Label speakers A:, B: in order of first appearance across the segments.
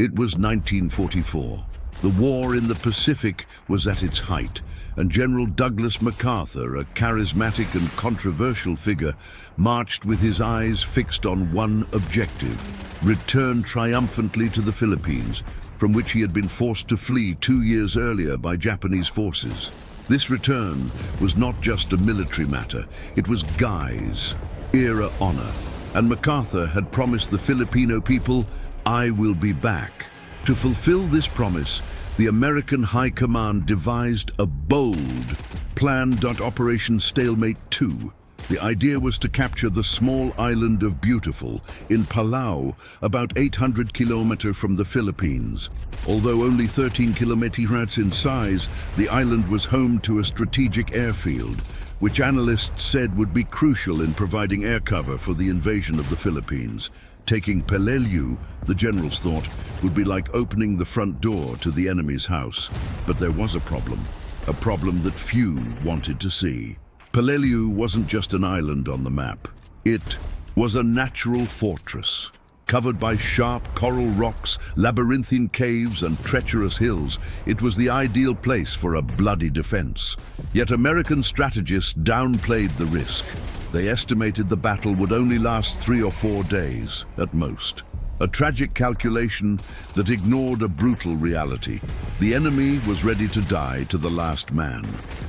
A: It was 1944. The war in the Pacific was at its height, and General Douglas MacArthur, a charismatic and controversial figure, marched with his eyes fixed on one objective: return triumphantly to the Philippines, from which he had been forced to flee 2 years earlier by Japanese forces. This return was not just a military matter, it was guise, era honor, and MacArthur had promised the Filipino people, "I will be back." To fulfill this promise, the American High Command devised a bold plan. Operation Stalemate 2. The idea was to capture the small island of Beautiful in Palau, about 800 kilometers from the Philippines. Although only 13 kilometers in size, the island was home to a strategic airfield, which analysts said would be crucial in providing air cover for the invasion of the Philippines. Taking Peleliu, the generals thought, would be like opening the front door to the enemy's house. But there was a problem that few wanted to see. Peleliu wasn't just an island on the map. It was a natural fortress, covered by sharp coral rocks, labyrinthine caves, and treacherous hills. It was the ideal place for a bloody defense. Yet American strategists downplayed the risk. They estimated the battle would only last 3 or 4 days, at most. A tragic calculation that ignored a brutal reality. The enemy was ready to die to the last man.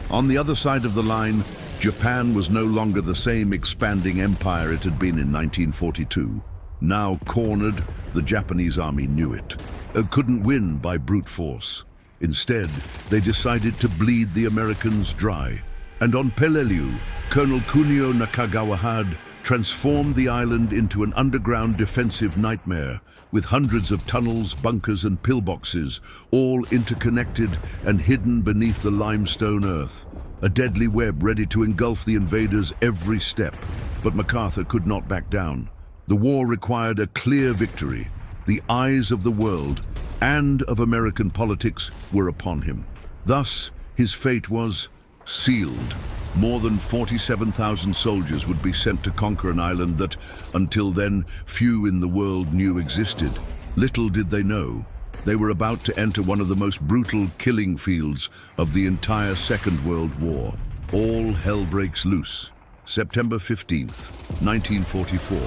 A: On the other side of the line, Japan was no longer the same expanding empire it had been in 1942. Now cornered, the Japanese army knew it. It couldn't win by brute force. Instead, they decided to bleed the Americans dry. And on Peleliu, Colonel Kunio Nakagawa had transformed the island into an underground defensive nightmare, with hundreds of tunnels, bunkers, and pillboxes, all interconnected and hidden beneath the limestone earth. A deadly web ready to engulf the invaders every step. But MacArthur could not back down. The war required a clear victory. The eyes of the world and of American politics were upon him. Thus, his fate was sealed. More than 47,000 soldiers would be sent to conquer an island that, until then, few in the world knew existed. Little did they know, they were about to enter one of the most brutal killing fields of the entire Second World War. All hell breaks loose. September 15th, 1944.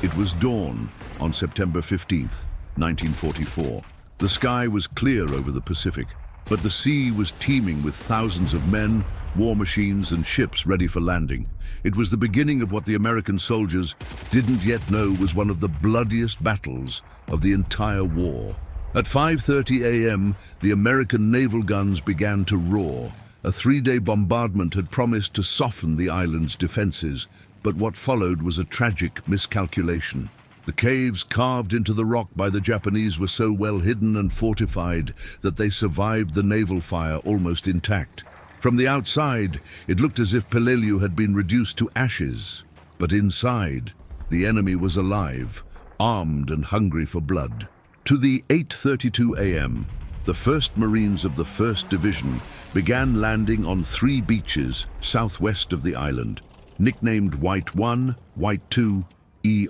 A: It was dawn on September 15th, 1944. The sky was clear over the Pacific, but the sea was teeming with thousands of men, war machines, and ships ready for landing. It was the beginning of what the American soldiers didn't yet know was one of the bloodiest battles of the entire war. At 5:30 a.m., the American naval guns began to roar. A 3-day bombardment had promised to soften the island's defenses, but what followed was a tragic miscalculation. The caves carved into the rock by the Japanese were so well hidden and fortified that they survived the naval fire almost intact. From the outside, it looked as if Peleliu had been reduced to ashes. But inside, the enemy was alive, armed and hungry for blood. To the 8:32 a.m., the 1st Marines of the 1st Division began landing on 3 beaches southwest of the island, nicknamed White 1, White 2,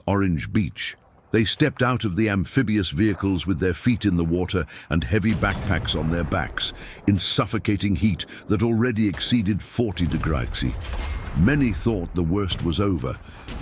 A: Orange Beach. They stepped out of the amphibious vehicles with their feet in the water and heavy backpacks on their backs, in suffocating heat that already exceeded 40 degrees. Many thought the worst was over.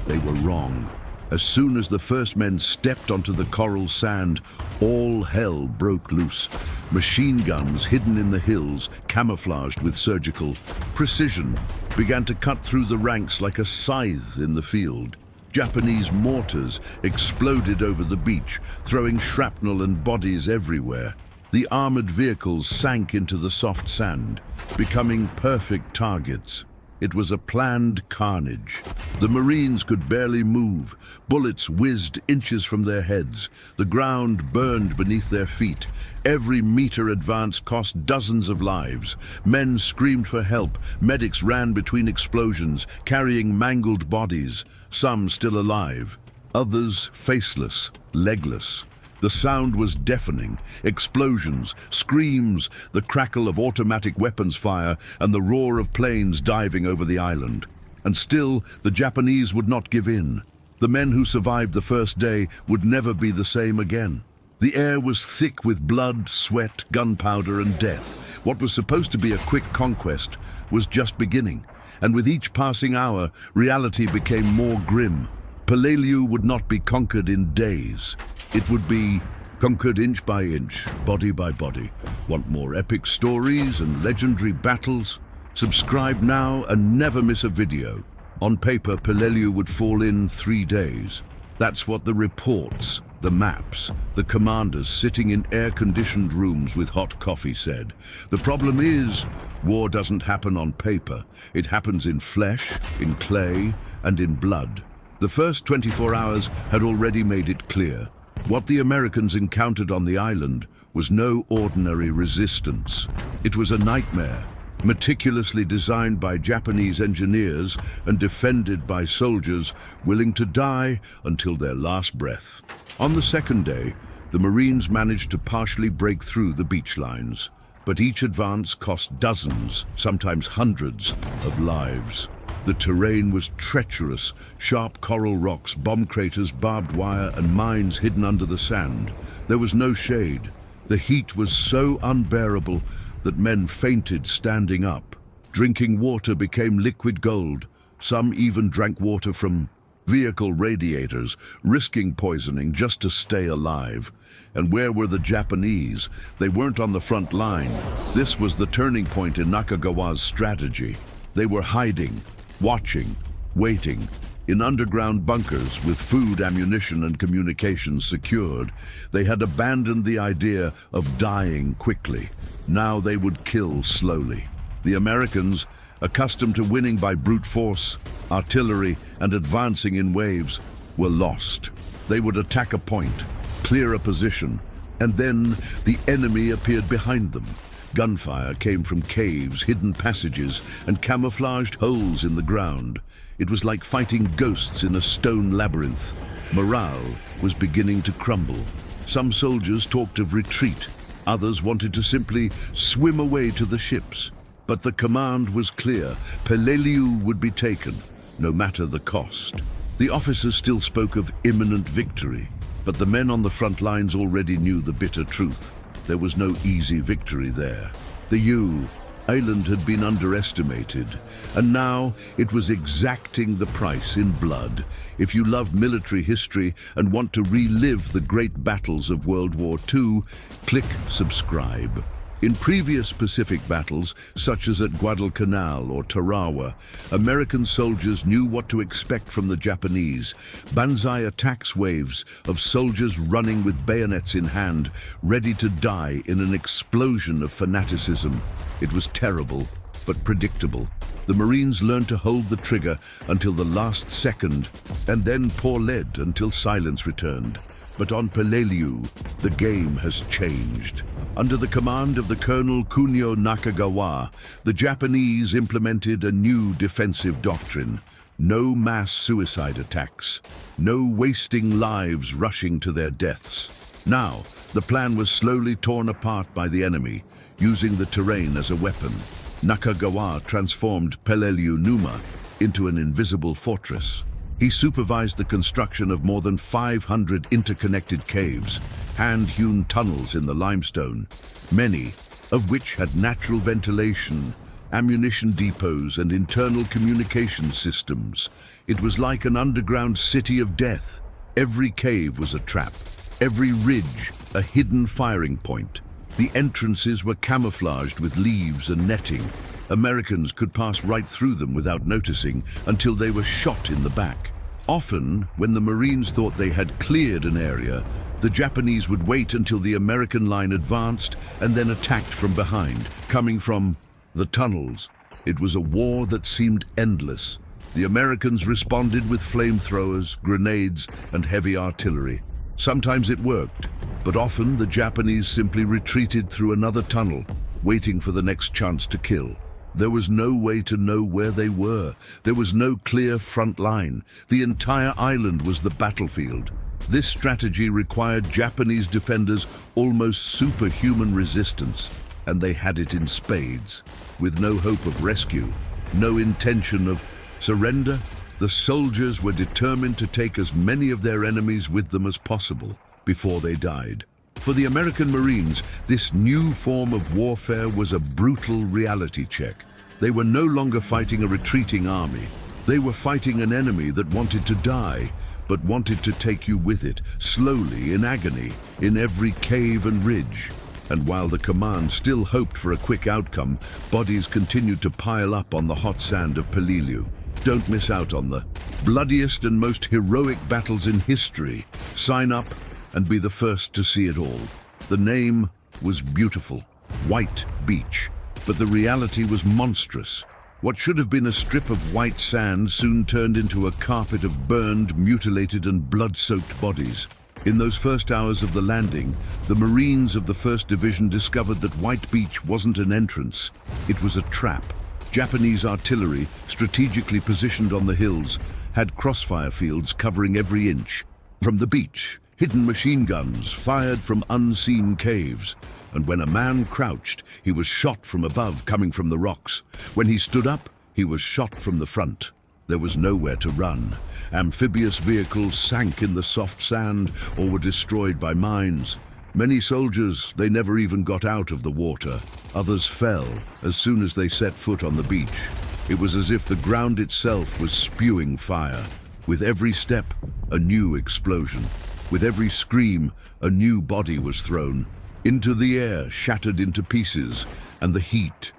A: They were wrong. As soon as the first men stepped onto the coral sand, all hell broke loose. Machine guns hidden in the hills, camouflaged with surgical precision, began to cut through the ranks like a scythe in the field. Japanese mortars exploded over the beach, throwing shrapnel and bodies everywhere. The armored vehicles sank into the soft sand, becoming perfect targets. It was a planned carnage. The Marines could barely move. Bullets whizzed inches from their heads. The ground burned beneath their feet. Every meter advance cost dozens of lives. Men screamed for help. Medics ran between explosions, carrying mangled bodies, some still alive, others faceless, legless. The sound was deafening. Explosions, screams, the crackle of automatic weapons fire, and the roar of planes diving over the island. And still, the Japanese would not give in. The men who survived the first day would never be the same again. The air was thick with blood, sweat, gunpowder, and death. What was supposed to be a quick conquest was just beginning, and with each passing hour, reality became more grim. Peleliu would not be conquered in days. It would be conquered inch by inch, body by body. Want more epic stories and legendary battles? Subscribe now and never miss a video. On paper, Peleliu would fall in 3 days. That's what the reports, the maps, the commanders sitting in air-conditioned rooms with hot coffee said. The problem is, war doesn't happen on paper. It happens in flesh, in clay, and in blood. The first 24 hours had already made it clear. What the Americans encountered on the island was no ordinary resistance. It was a nightmare, meticulously designed by Japanese engineers and defended by soldiers willing to die until their last breath. On the second day, the Marines managed to partially break through the beach lines, but each advance cost dozens, sometimes hundreds, of lives. The terrain was treacherous, sharp coral rocks, bomb craters, barbed wire, and mines hidden under the sand. There was no shade. The heat was so unbearable that men fainted standing up. Drinking water became liquid gold. Some even drank water from vehicle radiators, risking poisoning just to stay alive. And where were the Japanese? They weren't on the front line. This was the turning point in Nakagawa's strategy. They were hiding, watching, waiting, in underground bunkers with food, ammunition, and communications secured. They had abandoned the idea of dying quickly. Now they would kill slowly. The Americans, accustomed to winning by brute force, artillery, and advancing in waves, were lost. They would attack a point, clear a position, and then the enemy appeared behind them. Gunfire came from caves, hidden passages, and camouflaged holes in the ground. It was like fighting ghosts in a stone labyrinth. Morale was beginning to crumble. Some soldiers talked of retreat. Others wanted to simply swim away to the ships. But the command was clear. Peleliu would be taken, no matter the cost. The officers still spoke of imminent victory, but the men on the front lines already knew the bitter truth. There was no easy victory there. The island had been underestimated, and now it was exacting the price in blood. If you love military history and want to relive the great battles of World War II, click subscribe. In previous Pacific battles, such as at Guadalcanal or Tarawa, American soldiers knew what to expect from the Japanese. Banzai attacks waves of soldiers running with bayonets in hand, ready to die in an explosion of fanaticism. It was terrible, but predictable. The Marines learned to hold the trigger until the last second, and then pour lead until silence returned. But on Peleliu, the game has changed. Under the command of the Colonel Kunio Nakagawa, the Japanese implemented a new defensive doctrine. No mass suicide attacks. No wasting lives rushing to their deaths. Now, the plan was slowly torn apart by the enemy, using the terrain as a weapon. Nakagawa transformed Peleliu Numa into an invisible fortress. He supervised the construction of more than 500 interconnected caves, hand-hewn tunnels in the limestone, many of which had natural ventilation, ammunition depots, and internal communication systems. It was like an underground city of death. Every cave was a trap, every ridge a hidden firing point. The entrances were camouflaged with leaves and netting. Americans could pass right through them without noticing until they were shot in the back. Often, when the Marines thought they had cleared an area, the Japanese would wait until the American line advanced and then attacked from behind, coming from the tunnels. It was a war that seemed endless. The Americans responded with flamethrowers, grenades, and heavy artillery. Sometimes it worked, but often the Japanese simply retreated through another tunnel, waiting for the next chance to kill. There was no way to know where they were. There was no clear front line. The entire island was the battlefield. This strategy required Japanese defenders almost superhuman resistance, and they had it in spades. With no hope of rescue, no intention of surrender, the soldiers were determined to take as many of their enemies with them as possible before they died. For the American Marines, this new form of warfare was a brutal reality check. They were no longer fighting a retreating army. They were fighting an enemy that wanted to die, but wanted to take you with it, slowly, in agony, in every cave and ridge. And while the command still hoped for a quick outcome, bodies continued to pile up on the hot sand of Peleliu. Don't miss out on the bloodiest and most heroic battles in history. Sign up and be the first to see it all. The name was beautiful, White Beach, but the reality was monstrous. What should have been a strip of white sand soon turned into a carpet of burned, mutilated and blood-soaked bodies. In those first hours of the landing, the Marines of the 1st Division discovered that White Beach wasn't an entrance, it was a trap. Japanese artillery, strategically positioned on the hills, had crossfire fields covering every inch. From the beach, hidden machine guns fired from unseen caves, and when a man crouched, he was shot from above, coming from the rocks. When he stood up, he was shot from the front. There was nowhere to run. Amphibious vehicles sank in the soft sand or were destroyed by mines. Many soldiers, they never even got out of the water. Others fell as soon as they set foot on the beach. It was as if the ground itself was spewing fire. With every step, a new explosion. With every scream, a new body was thrown into the air, shattered into pieces, and the heat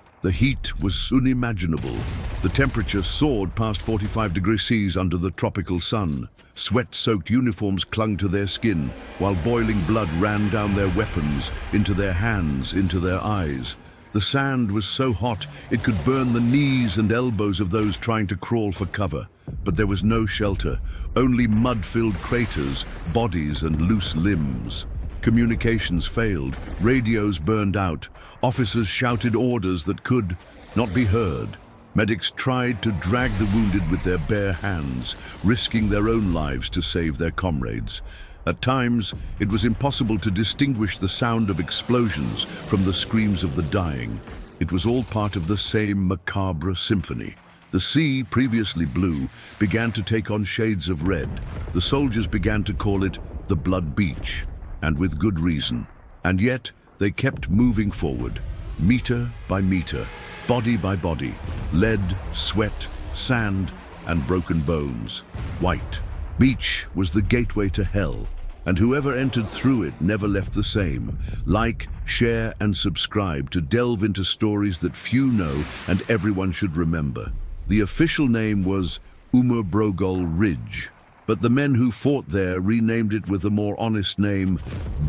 A: was unimaginable. The temperature soared past 45 degrees Celsius under the tropical sun. Sweat-soaked uniforms clung to their skin, while boiling blood ran down their weapons, into their hands, into their eyes. The sand was so hot it could burn the knees and elbows of those trying to crawl for cover. But there was no shelter, only mud-filled craters, bodies and loose limbs. Communications failed, radios burned out, officers shouted orders that could not be heard. Medics tried to drag the wounded with their bare hands, risking their own lives to save their comrades. At times, it was impossible to distinguish the sound of explosions from the screams of the dying. It was all part of the same macabre symphony. The sea, previously blue, began to take on shades of red. The soldiers began to call it the Blood Beach, and with good reason. And yet, they kept moving forward, meter by meter, body by body, lead, sweat, sand, and broken bones. White Beach was the gateway to hell, and whoever entered through it never left the same. Like, share, and subscribe to delve into stories that few know and everyone should remember. The official name was Umurbrogol Ridge, but the men who fought there renamed it with a more honest name,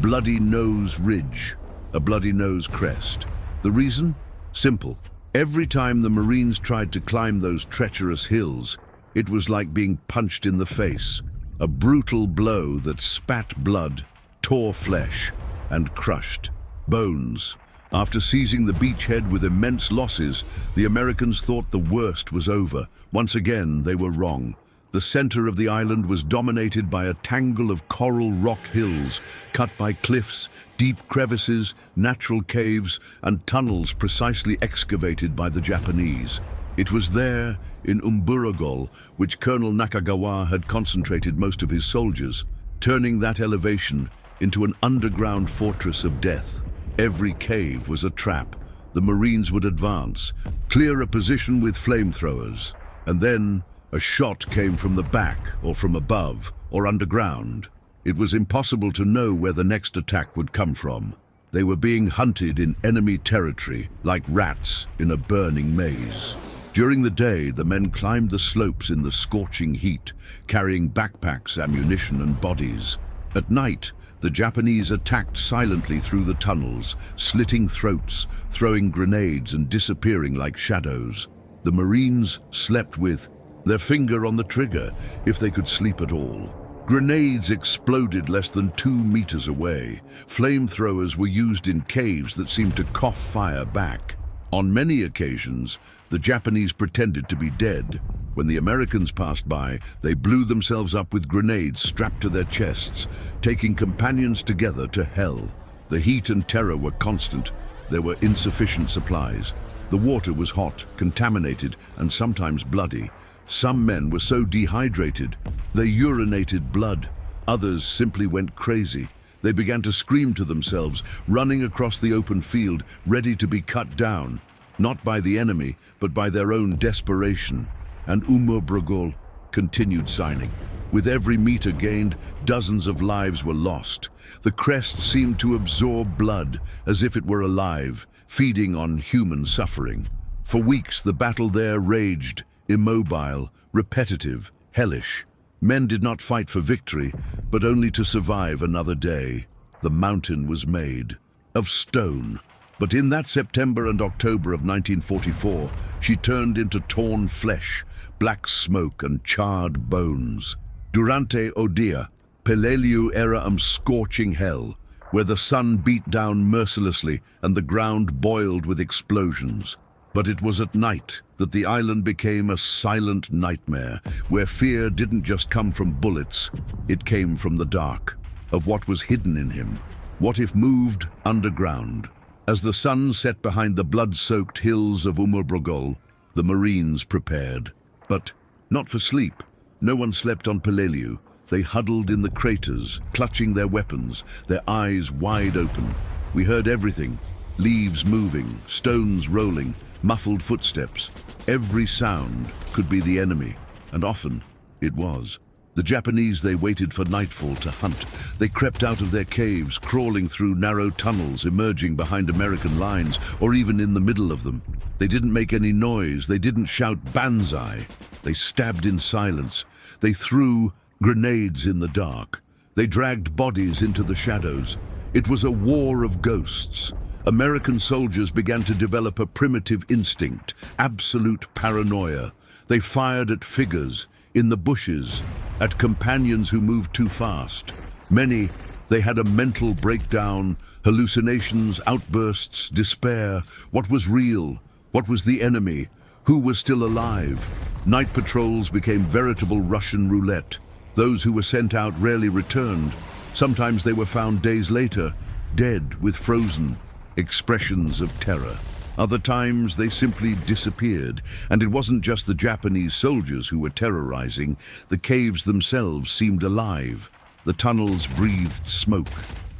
A: Bloody Nose Ridge, a bloody nose crest. The reason? Simple. Every time the Marines tried to climb those treacherous hills, it was like being punched in the face. A brutal blow that spat blood, tore flesh, and crushed bones. After seizing the beachhead with immense losses, the Americans thought the worst was over. Once again, they were wrong. The center of the island was dominated by a tangle of coral rock hills, cut by cliffs, deep crevices, natural caves, and tunnels precisely excavated by the Japanese. It was there, in Umburagol, which Colonel Nakagawa had concentrated most of his soldiers, turning that elevation into an underground fortress of death. Every cave was a trap. The Marines would advance, clear a position with flamethrowers, and then a shot came from the back, or from above, or underground. It was impossible to know where the next attack would come from. They were being hunted in enemy territory, like rats in a burning maze. During the day, the men climbed the slopes in the scorching heat, carrying backpacks, ammunition, and bodies. At night, the Japanese attacked silently through the tunnels, slitting throats, throwing grenades, and disappearing like shadows. The Marines slept with their finger on the trigger, if they could sleep at all. Grenades exploded less than 2 meters away. Flamethrowers were used in caves that seemed to cough fire back. On many occasions, the Japanese pretended to be dead. When the Americans passed by, they blew themselves up with grenades strapped to their chests, taking companions together to hell. The heat and terror were constant. There were insufficient supplies. The water was hot, contaminated, and sometimes bloody. Some men were so dehydrated, they urinated blood. Others simply went crazy. They began to scream to themselves, running across the open field, ready to be cut down, not by the enemy, but by their own desperation. And Brogol continued signing. With every meter gained, dozens of lives were lost. The crest seemed to absorb blood, as if it were alive, feeding on human suffering. For weeks, the battle there raged, immobile, repetitive, hellish. Men did not fight for victory, but only to survive another day. The mountain was made of stone. But in that September and October of 1944, she turned into torn flesh, black smoke and charred bones. Durante o dia, Peleliu era scorching hell, where the sun beat down mercilessly and the ground boiled with explosions. But it was at night that the island became a silent nightmare, where fear didn't just come from bullets, it came from the dark, of what was hidden in him. What if moved underground? As the sun set behind the blood-soaked hills of Brogol, the Marines prepared. But not for sleep. No one slept on Peleliu. They huddled in the craters, clutching their weapons, their eyes wide open. We heard everything. Leaves moving, stones rolling, muffled footsteps. Every sound could be the enemy, and often it was. The Japanese, they waited for nightfall to hunt. They crept out of their caves, crawling through narrow tunnels, emerging behind American lines, or even in the middle of them. They didn't make any noise. They didn't shout banzai. They stabbed in silence. They threw grenades in the dark. They dragged bodies into the shadows. It was a war of ghosts. American soldiers began to develop a primitive instinct, absolute paranoia. They fired at figures, in the bushes, at companions who moved too fast. Many, they had a mental breakdown, hallucinations, outbursts, despair. What was real? What was the enemy? Who was still alive? Night patrols became veritable Russian roulette. Those who were sent out rarely returned. Sometimes they were found days later, dead with frozen expressions of terror. Other times they simply disappeared, and it wasn't just the Japanese soldiers who were terrorizing. The caves themselves seemed alive. The tunnels breathed smoke.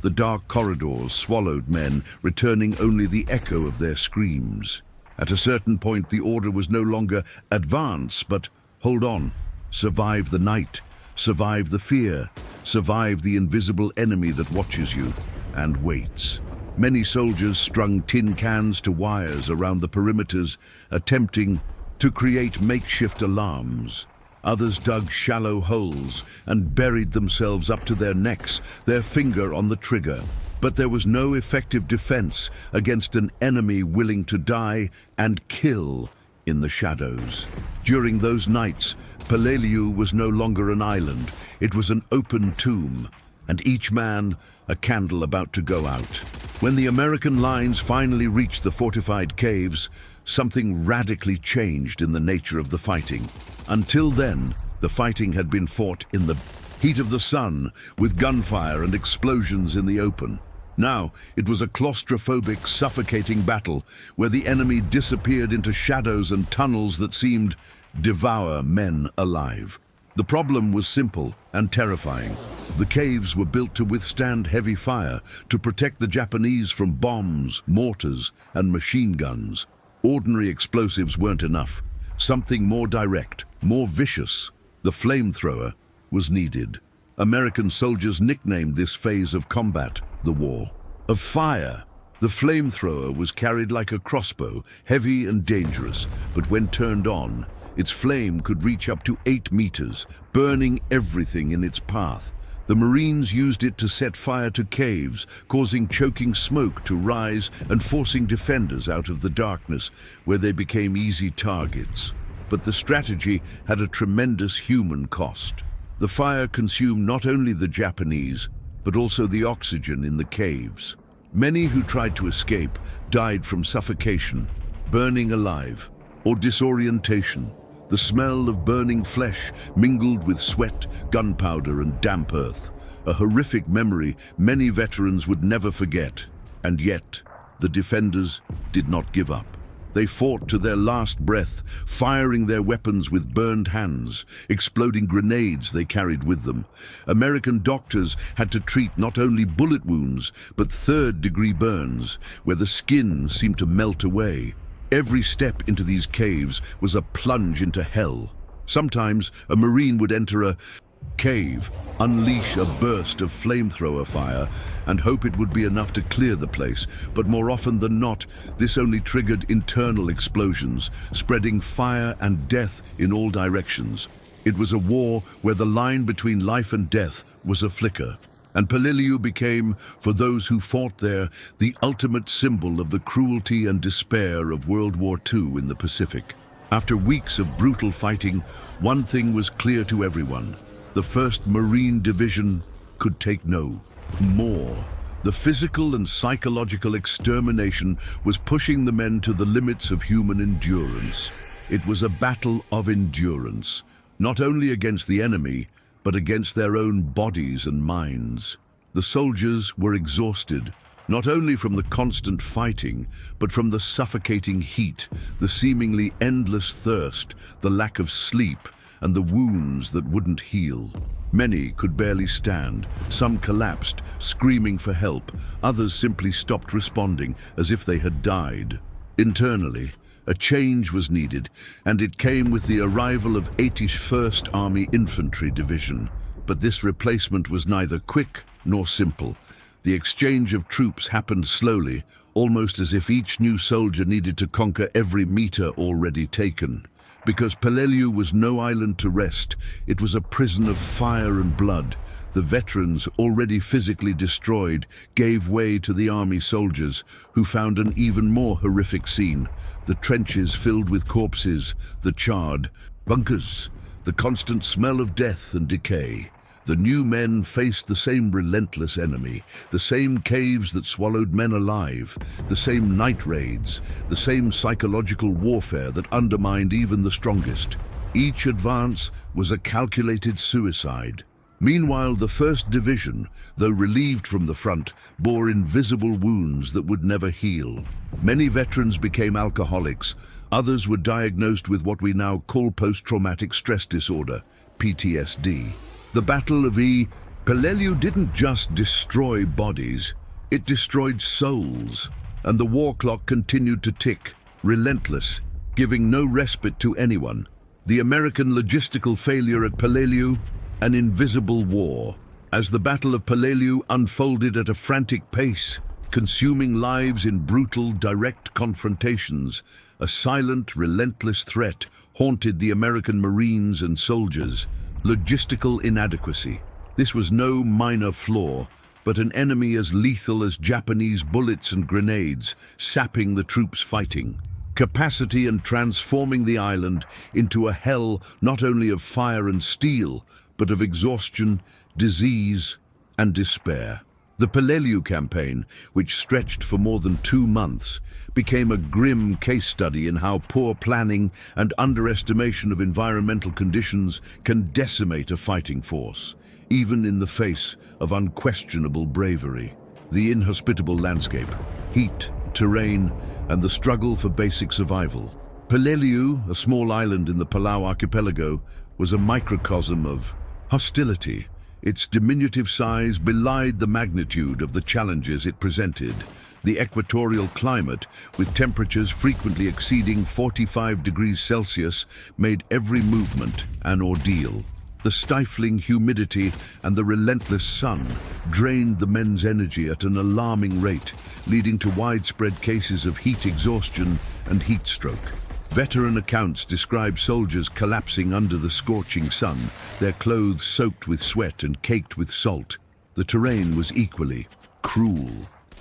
A: The dark corridors swallowed men, returning only the echo of their screams. At a certain point, the order was no longer advance, but hold on, survive the night, survive the fear, survive the invisible enemy that watches you and waits. Many soldiers strung tin cans to wires around the perimeters, attempting to create makeshift alarms. Others dug shallow holes and buried themselves up to their necks, their finger on the trigger. But there was no effective defense against an enemy willing to die and kill in the shadows. During those nights, Peleliu was no longer an island. It was an open tomb, and each man a candle about to go out. When the American lines finally reached the fortified caves, something radically changed in the nature of the fighting. Until then, the fighting had been fought in the heat of the sun, with gunfire and explosions in the open. Now, it was a claustrophobic, suffocating battle where the enemy disappeared into shadows and tunnels that seemed devour men alive. The problem was simple and terrifying. The caves were built to withstand heavy fire, to protect the Japanese from bombs, mortars, and machine guns. Ordinary explosives weren't enough. Something more direct, more vicious. The flamethrower was needed. American soldiers nicknamed this phase of combat the War of Fire. The flamethrower was carried like a crossbow, heavy and dangerous, but when turned on, its flame could reach up to 8 meters, burning everything in its path. The Marines used it to set fire to caves, causing choking smoke to rise and forcing defenders out of the darkness, where they became easy targets. But the strategy had a tremendous human cost. The fire consumed not only the Japanese, but also the oxygen in the caves. Many who tried to escape died from suffocation, burning alive, or disorientation. The smell of burning flesh mingled with sweat, gunpowder, and damp earth. A horrific memory many veterans would never forget. And yet, the defenders did not give up. They fought to their last breath, firing their weapons with burned hands, exploding grenades they carried with them. American doctors had to treat not only bullet wounds, but third-degree burns, where the skin seemed to melt away. Every step into these caves was a plunge into hell. Sometimes a Marine would enter a cave, unleash a burst of flamethrower fire, and hope it would be enough to clear the place. But more often than not, this only triggered internal explosions, spreading fire and death in all directions. It was a war where the line between life and death was a flicker. And Peleliu became, for those who fought there, the ultimate symbol of the cruelty and despair of World War II in the Pacific. After weeks of brutal fighting, one thing was clear to everyone. The 1st Marine Division could take no more. The physical and psychological extermination was pushing the men to the limits of human endurance. It was a battle of endurance, not only against the enemy, but against their own bodies and minds. The soldiers were exhausted, not only from the constant fighting, but from the suffocating heat, the seemingly endless thirst, the lack of sleep, and the wounds that wouldn't heal. Many could barely stand, some collapsed, screaming for help, others simply stopped responding, as if they had died. Internally, a change was needed, and it came with the arrival of 81st Army Infantry Division. But this replacement was neither quick nor simple. The exchange of troops happened slowly, almost as if each new soldier needed to conquer every meter already taken. Because Peleliu was no island to rest, it was a prison of fire and blood. The veterans, already physically destroyed, gave way to the army soldiers, who found an even more horrific scene. The trenches filled with corpses, the charred bunkers, the constant smell of death and decay. The new men faced the same relentless enemy, the same caves that swallowed men alive, the same night raids, the same psychological warfare that undermined even the strongest. Each advance was a calculated suicide. Meanwhile, the 1st Division, though relieved from the front, bore invisible wounds that would never heal. Many veterans became alcoholics. Others were diagnosed with what we now call post-traumatic stress disorder, PTSD. The Battle of Peleliu didn't just destroy bodies, it destroyed souls. And the war clock continued to tick, relentless, giving no respite to anyone. The American logistical failure at Peleliu, an invisible war. As the Battle of Peleliu unfolded at a frantic pace, consuming lives in brutal, direct confrontations, a silent, relentless threat haunted the American Marines and soldiers. Logistical inadequacy. This was no minor flaw, but an enemy as lethal as Japanese bullets and grenades, sapping the troops fighting. Capacity and transforming the island into a hell not only of fire and steel, but of exhaustion, disease, and despair. The Peleliu campaign, which stretched for more than 2 months, became a grim case study in how poor planning and underestimation of environmental conditions can decimate a fighting force, even in the face of unquestionable bravery. The inhospitable landscape, heat, terrain, and the struggle for basic survival. Peleliu, a small island in the Palau archipelago, was a microcosm of hostility. Its diminutive size belied the magnitude of the challenges it presented. The equatorial climate, with temperatures frequently exceeding 45 degrees Celsius, made every movement an ordeal. The stifling humidity and the relentless sun drained the men's energy at an alarming rate, leading to widespread cases of heat exhaustion and heat stroke. Veteran accounts describe soldiers collapsing under the scorching sun, their clothes soaked with sweat and caked with salt. The terrain was equally cruel.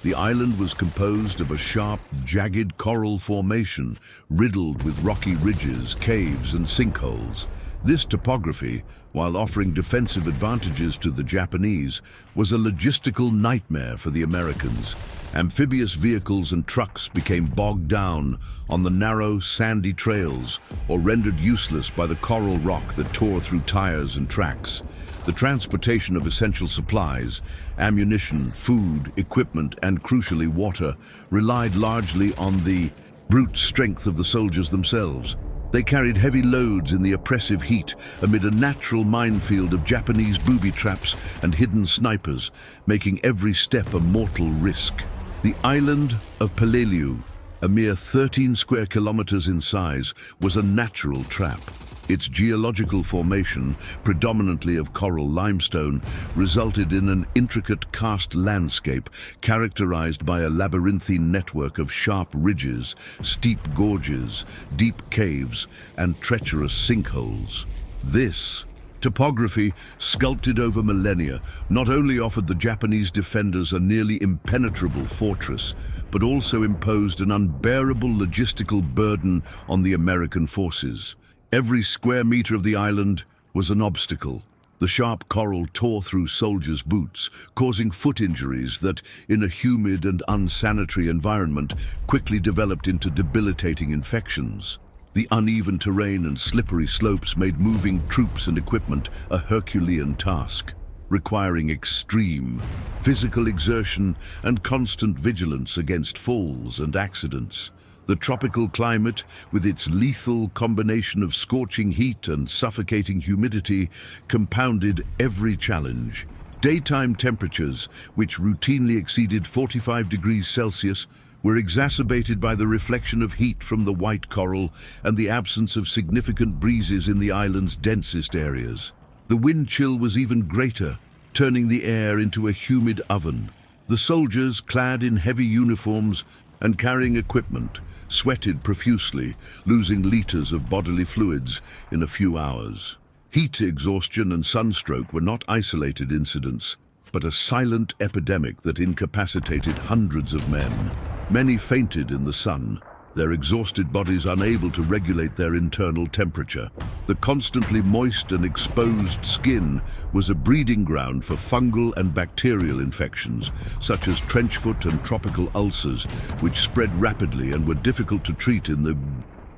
A: The island was composed of a sharp, jagged coral formation, riddled with rocky ridges, caves, and sinkholes. This topography, while offering defensive advantages to the Japanese, was a logistical nightmare for the Americans. Amphibious vehicles and trucks became bogged down on the narrow, sandy trails or rendered useless by the coral rock that tore through tires and tracks. The transportation of essential supplies, ammunition, food, equipment, and crucially water, relied largely on the brute strength of the soldiers themselves. They carried heavy loads in the oppressive heat amid a natural minefield of Japanese booby traps and hidden snipers, making every step a mortal risk. The island of Peleliu, a mere 13 square kilometers in size, was a natural trap. Its geological formation, predominantly of coral limestone, resulted in an intricate karst landscape characterized by a labyrinthine network of sharp ridges, steep gorges, deep caves, and treacherous sinkholes. This topography, sculpted over millennia, not only offered the Japanese defenders a nearly impenetrable fortress, but also imposed an unbearable logistical burden on the American forces. Every square meter of the island was an obstacle. The sharp coral tore through soldiers' boots, causing foot injuries that, in a humid and unsanitary environment, quickly developed into debilitating infections. The uneven terrain and slippery slopes made moving troops and equipment a Herculean task, requiring extreme physical exertion and constant vigilance against falls and accidents. The tropical climate, with its lethal combination of scorching heat and suffocating humidity, compounded every challenge. Daytime temperatures, which routinely exceeded 45 degrees Celsius, were exacerbated by the reflection of heat from the white coral and the absence of significant breezes in the island's densest areas. The wind chill was even greater, turning the air into a humid oven. The soldiers, clad in heavy uniforms and carrying equipment, sweated profusely, losing liters of bodily fluids in a few hours. Heat exhaustion and sunstroke were not isolated incidents, but a silent epidemic that incapacitated hundreds of men. Many fainted in the sun, their exhausted bodies unable to regulate their internal temperature. The constantly moist and exposed skin was a breeding ground for fungal and bacterial infections, such as trenchfoot and tropical ulcers, which spread rapidly and were difficult to treat in the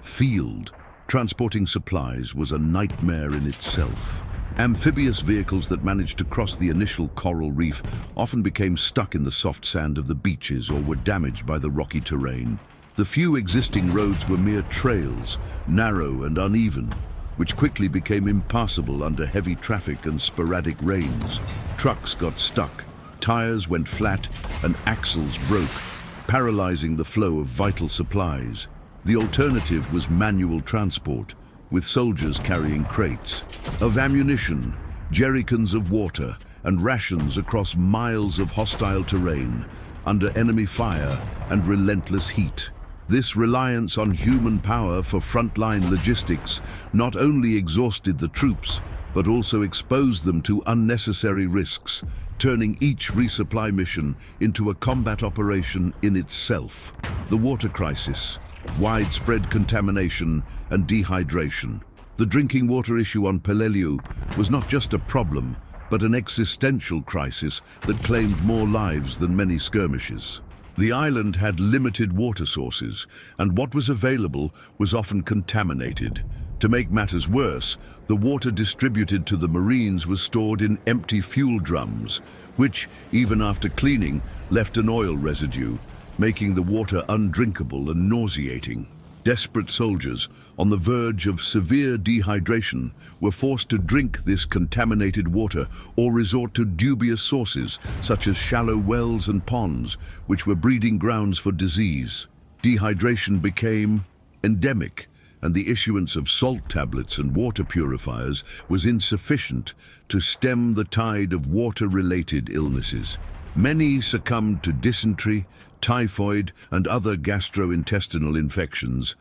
A: field. Transporting supplies was a nightmare in itself. Amphibious vehicles that managed to cross the initial coral reef often became stuck in the soft sand of the beaches or were damaged by the rocky terrain. The few existing roads were mere trails, narrow and uneven, which quickly became impassable under heavy traffic and sporadic rains. Trucks got stuck, tires went flat, and axles broke, paralyzing the flow of vital supplies. The alternative was manual transport, with soldiers carrying crates of ammunition, jerrycans of water, and rations across miles of hostile terrain, under enemy fire and relentless heat. This reliance on human power for frontline logistics not only exhausted the troops, but also exposed them to unnecessary risks, turning each resupply mission into a combat operation in itself. The water crisis, widespread contamination and dehydration. The drinking water issue on Peleliu was not just a problem, but an existential crisis that claimed more lives than many skirmishes. The island had limited water sources, and what was available was often contaminated. To make matters worse, the water distributed to the Marines was stored in empty fuel drums, which, even after cleaning, left an oil residue, making the water undrinkable and nauseating. Desperate soldiers, on the verge of severe dehydration, were forced to drink this contaminated water or resort to dubious sources, such as shallow wells and ponds, which were breeding grounds for disease. Dehydration became endemic, and the issuance of salt tablets and water purifiers was insufficient to stem the tide of water-related illnesses. Many succumbed to dysentery, typhoid, and other gastrointestinal infections,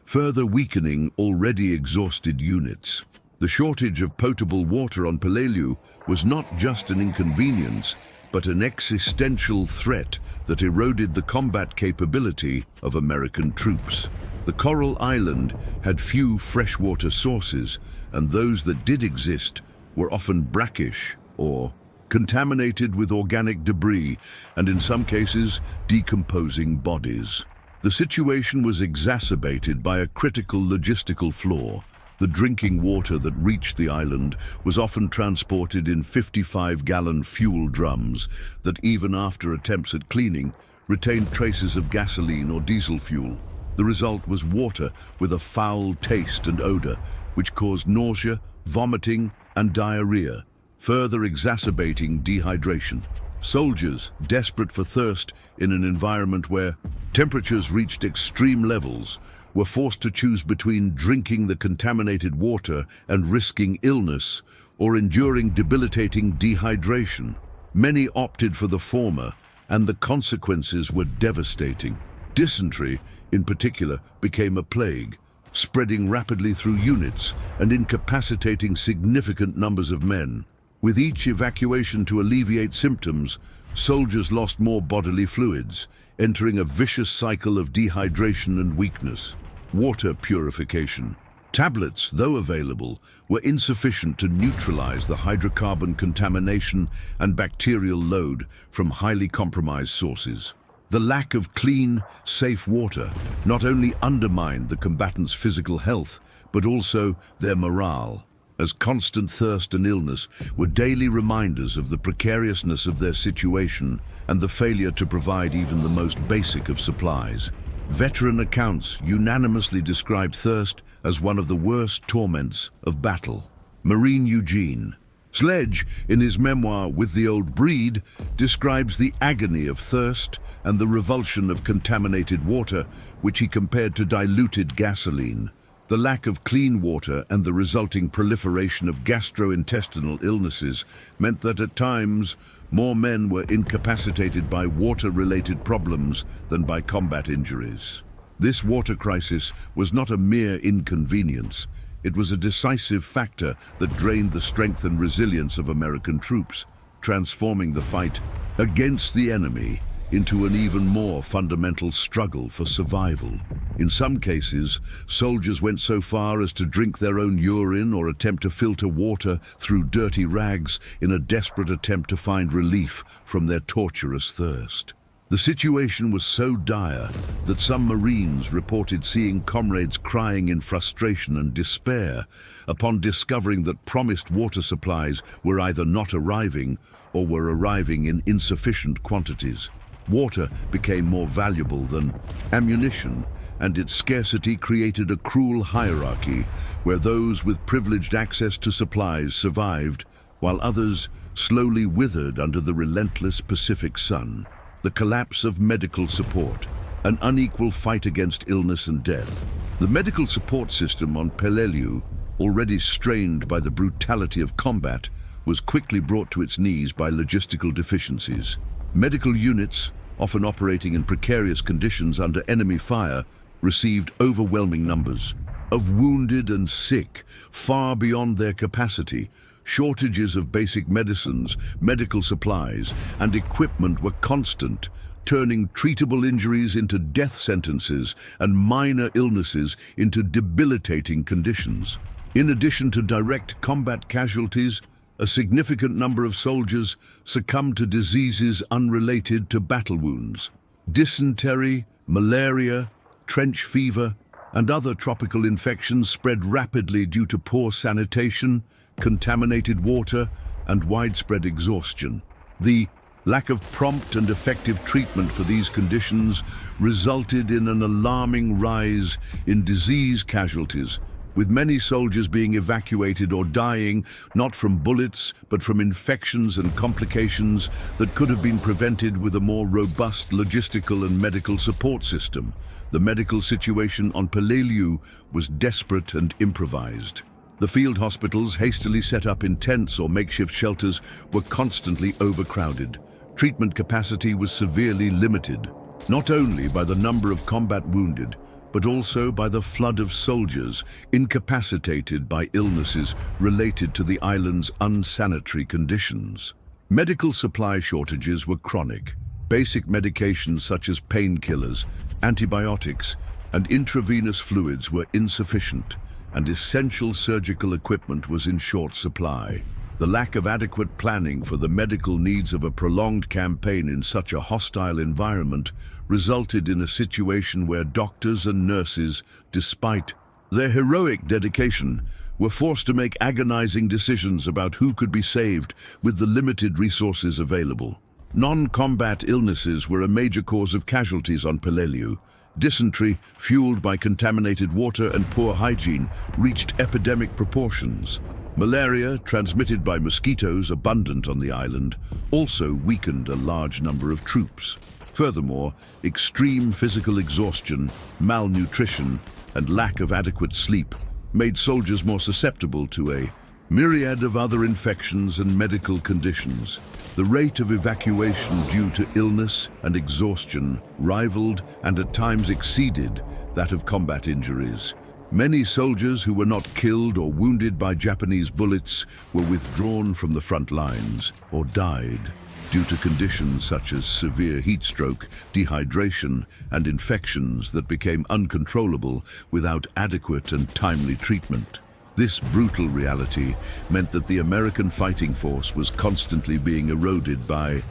A: further weakening already exhausted units. The shortage of potable water on Peleliu was not just an inconvenience, but an existential threat that eroded the combat capability of American troops. The Coral Island had few freshwater sources, and those that did exist were often brackish or contaminated with organic debris and, in some cases, decomposing bodies. The situation was exacerbated by a critical logistical flaw. The drinking water that reached the island was often transported in 55-gallon fuel drums that, even after attempts at cleaning, retained traces of gasoline or diesel fuel. The result was water with a foul taste and odor, which caused nausea, vomiting, and diarrhea, further exacerbating dehydration. Soldiers, desperate for thirst in an environment where temperatures reached extreme levels, were forced to choose between drinking the contaminated water and risking illness or enduring debilitating dehydration. Many opted for the former, and the consequences were devastating. Dysentery, in particular, became a plague, spreading rapidly through units and incapacitating significant numbers of men. With each evacuation to alleviate symptoms, soldiers lost more bodily fluids, entering a vicious cycle of dehydration and weakness. Water purification. Tablets, though available, were insufficient to neutralize the hydrocarbon contamination and bacterial load from highly compromised sources. The lack of clean, safe water not only undermined the combatants' physical health, but also their morale, as constant thirst and illness were daily reminders of the precariousness of their situation and the failure to provide even the most basic of supplies. Veteran accounts unanimously described thirst as one of the worst torments of battle. Marine Eugene Sledge, in his memoir With the Old Breed, describes the agony of thirst and the revulsion of contaminated water, which he compared to diluted gasoline. The lack of clean water and the resulting proliferation of gastrointestinal illnesses meant that at times more men were incapacitated by water-related problems than by combat injuries. This water crisis was not a mere inconvenience. It was a decisive factor that drained the strength and resilience of American troops, transforming the fight against the enemy into an even more fundamental struggle for survival. In some cases, soldiers went so far as to drink their own urine or attempt to filter water through dirty rags in a desperate attempt to find relief from their torturous thirst. The situation was so dire that some Marines reported seeing comrades crying in frustration and despair upon discovering that promised water supplies were either not arriving or were arriving in insufficient quantities. Water became more valuable than ammunition, and its scarcity created a cruel hierarchy where those with privileged access to supplies survived, while others slowly withered under the relentless Pacific sun. The collapse of medical support, an unequal fight against illness and death. The medical support system on Peleliu, already strained by the brutality of combat, was quickly brought to its knees by logistical deficiencies. Medical units, often operating in precarious conditions under enemy fire, received overwhelming numbers of wounded and sick, far beyond their capacity. Shortages of basic medicines, medical supplies, and equipment were constant, turning treatable injuries into death sentences and minor illnesses into debilitating conditions. In addition to direct combat casualties, a significant number of soldiers succumbed to diseases unrelated to battle wounds. Dysentery, malaria, trench fever, and other tropical infections spread rapidly due to poor sanitation, contaminated water, and widespread exhaustion. The lack of prompt and effective treatment for these conditions resulted in an alarming rise in disease casualties, with many soldiers being evacuated or dying not from bullets but from infections and complications that could have been prevented with a more robust logistical and medical support system. The medical situation on Peleliu was desperate and improvised. The field hospitals, hastily set up in tents or makeshift shelters, were constantly overcrowded. Treatment capacity was severely limited, not only by the number of combat wounded, but also by the flood of soldiers incapacitated by illnesses related to the island's unsanitary conditions. Medical supply shortages were chronic. Basic medications such as painkillers, antibiotics, and intravenous fluids were insufficient, and essential surgical equipment was in short supply. The lack of adequate planning for the medical needs of a prolonged campaign in such a hostile environment resulted in a situation where doctors and nurses, despite their heroic dedication, were forced to make agonizing decisions about who could be saved with the limited resources available. Non-combat illnesses were a major cause of casualties on Peleliu, Dysentery, fueled by contaminated water and poor hygiene, reached epidemic proportions. Malaria, transmitted by mosquitoes abundant on the island, also weakened a large number of troops. Furthermore, extreme physical exhaustion, malnutrition, and lack of adequate sleep made soldiers more susceptible to a myriad of other infections and medical conditions. The rate of evacuation due to illness and exhaustion rivaled and at times exceeded that of combat injuries. Many soldiers who were not killed or wounded by Japanese bullets were withdrawn from the front lines or died due to conditions such as severe heat stroke, dehydration, and infections that became uncontrollable without adequate and timely treatment. This brutal reality meant that the American fighting force was constantly being eroded by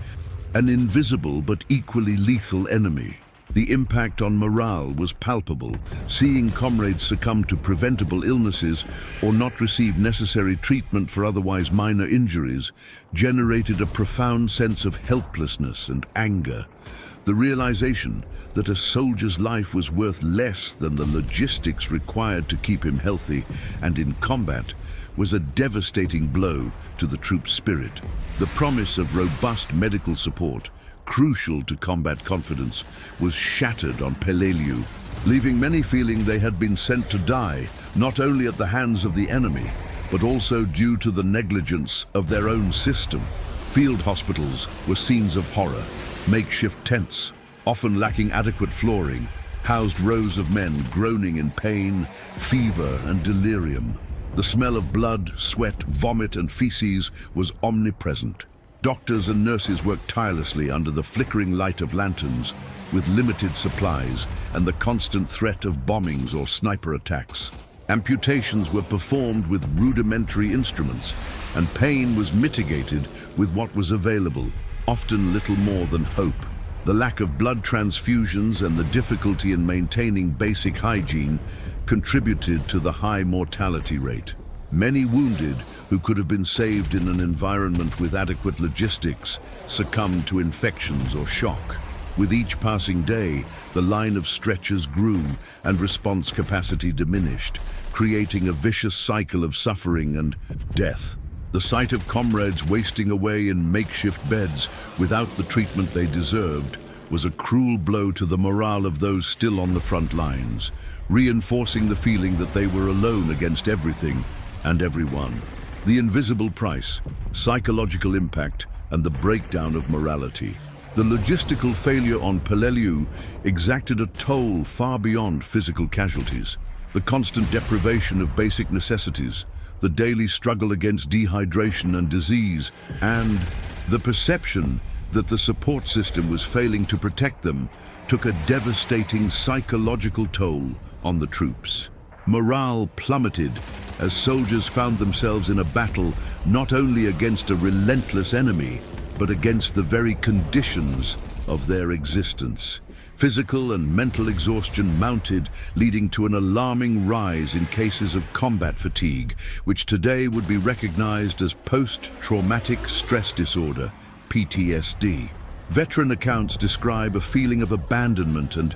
A: an invisible but equally lethal enemy. The impact on morale was palpable. Seeing comrades succumb to preventable illnesses or not receive necessary treatment for otherwise minor injuries generated a profound sense of helplessness and anger. The realization that a soldier's life was worth less than the logistics required to keep him healthy and in combat was a devastating blow to the troop's spirit. The promise of robust medical support, crucial to combat confidence, was shattered on Peleliu, leaving many feeling they had been sent to die, not only at the hands of the enemy, but also due to the negligence of their own system. Field hospitals were scenes of horror. Makeshift tents, often lacking adequate flooring, housed rows of men groaning in pain, fever, and delirium. The smell of blood, sweat, vomit, and feces was omnipresent. Doctors and nurses worked tirelessly under the flickering light of lanterns, with limited supplies and the constant threat of bombings or sniper attacks. Amputations were performed with rudimentary instruments, and pain was mitigated with what was available, often little more than hope. The lack of blood transfusions and the difficulty in maintaining basic hygiene contributed to the high mortality rate. Many wounded who could have been saved in an environment with adequate logistics succumbed to infections or shock. With each passing day, the line of stretchers grew and response capacity diminished, creating a vicious cycle of suffering and death. The sight of comrades wasting away in makeshift beds without the treatment they deserved was a cruel blow to the morale of those still on the front lines, reinforcing the feeling that they were alone against everything and everyone. The invisible price, psychological impact, and the breakdown of morality. The logistical failure on Peleliu exacted a toll far beyond physical casualties. The constant deprivation of basic necessities, the daily struggle against dehydration and disease, and the perception that the support system was failing to protect them took a devastating psychological toll on the troops. Morale plummeted as soldiers found themselves in a battle not only against a relentless enemy, but against the very conditions of their existence. Physical and mental exhaustion mounted, leading to an alarming rise in cases of combat fatigue, which today would be recognized as post-traumatic stress disorder, PTSD. Veteran accounts describe a feeling of abandonment and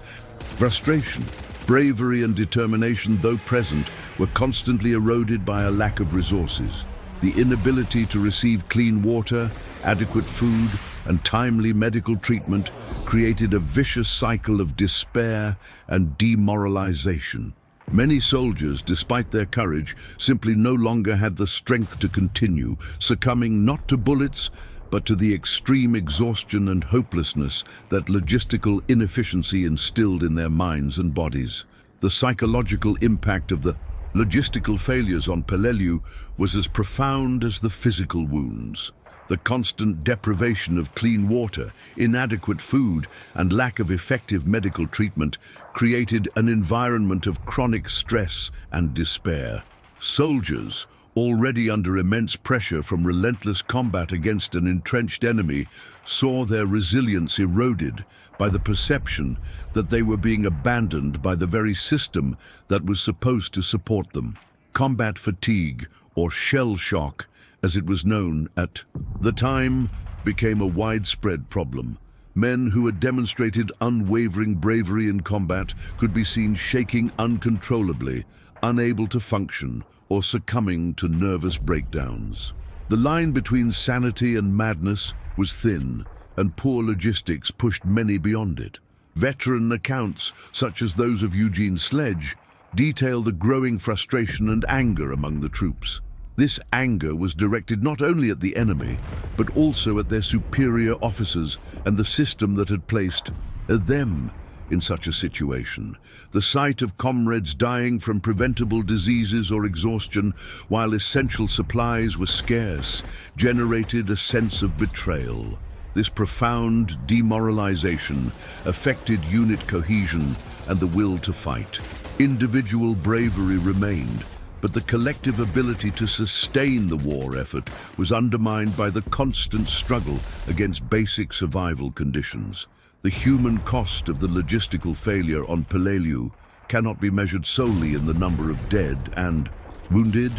A: frustration. Bravery and determination, though present, were constantly eroded by a lack of resources. The inability to receive clean water, adequate food, and timely medical treatment created a vicious cycle of despair and demoralization. Many soldiers, despite their courage, simply no longer had the strength to continue, succumbing not to bullets, but to the extreme exhaustion and hopelessness that logistical inefficiency instilled in their minds and bodies. The psychological impact of the logistical failures on Peleliu was as profound as the physical wounds. The constant deprivation of clean water, inadequate food, and lack of effective medical treatment created an environment of chronic stress and despair. Soldiers, already under immense pressure from relentless combat against an entrenched enemy, saw their resilience eroded by the perception that they were being abandoned by the very system that was supposed to support them. Combat fatigue, or shell shock, as it was known at the time, became a widespread problem. Men who had demonstrated unwavering bravery in combat could be seen shaking uncontrollably, unable to function or succumbing to nervous breakdowns. The line between sanity and madness was thin, and poor logistics pushed many beyond it. Veteran accounts, such as those of Eugene Sledge, detail the growing frustration and anger among the troops. This anger was directed not only at the enemy, but also at their superior officers and the system that had placed them in such a situation. The sight of comrades dying from preventable diseases or exhaustion while essential supplies were scarce generated a sense of betrayal. This profound demoralization affected unit cohesion and the will to fight. Individual bravery remained, but the collective ability to sustain the war effort was undermined by the constant struggle against basic survival conditions. The human cost of the logistical failure on Peleliu cannot be measured solely in the number of dead and wounded.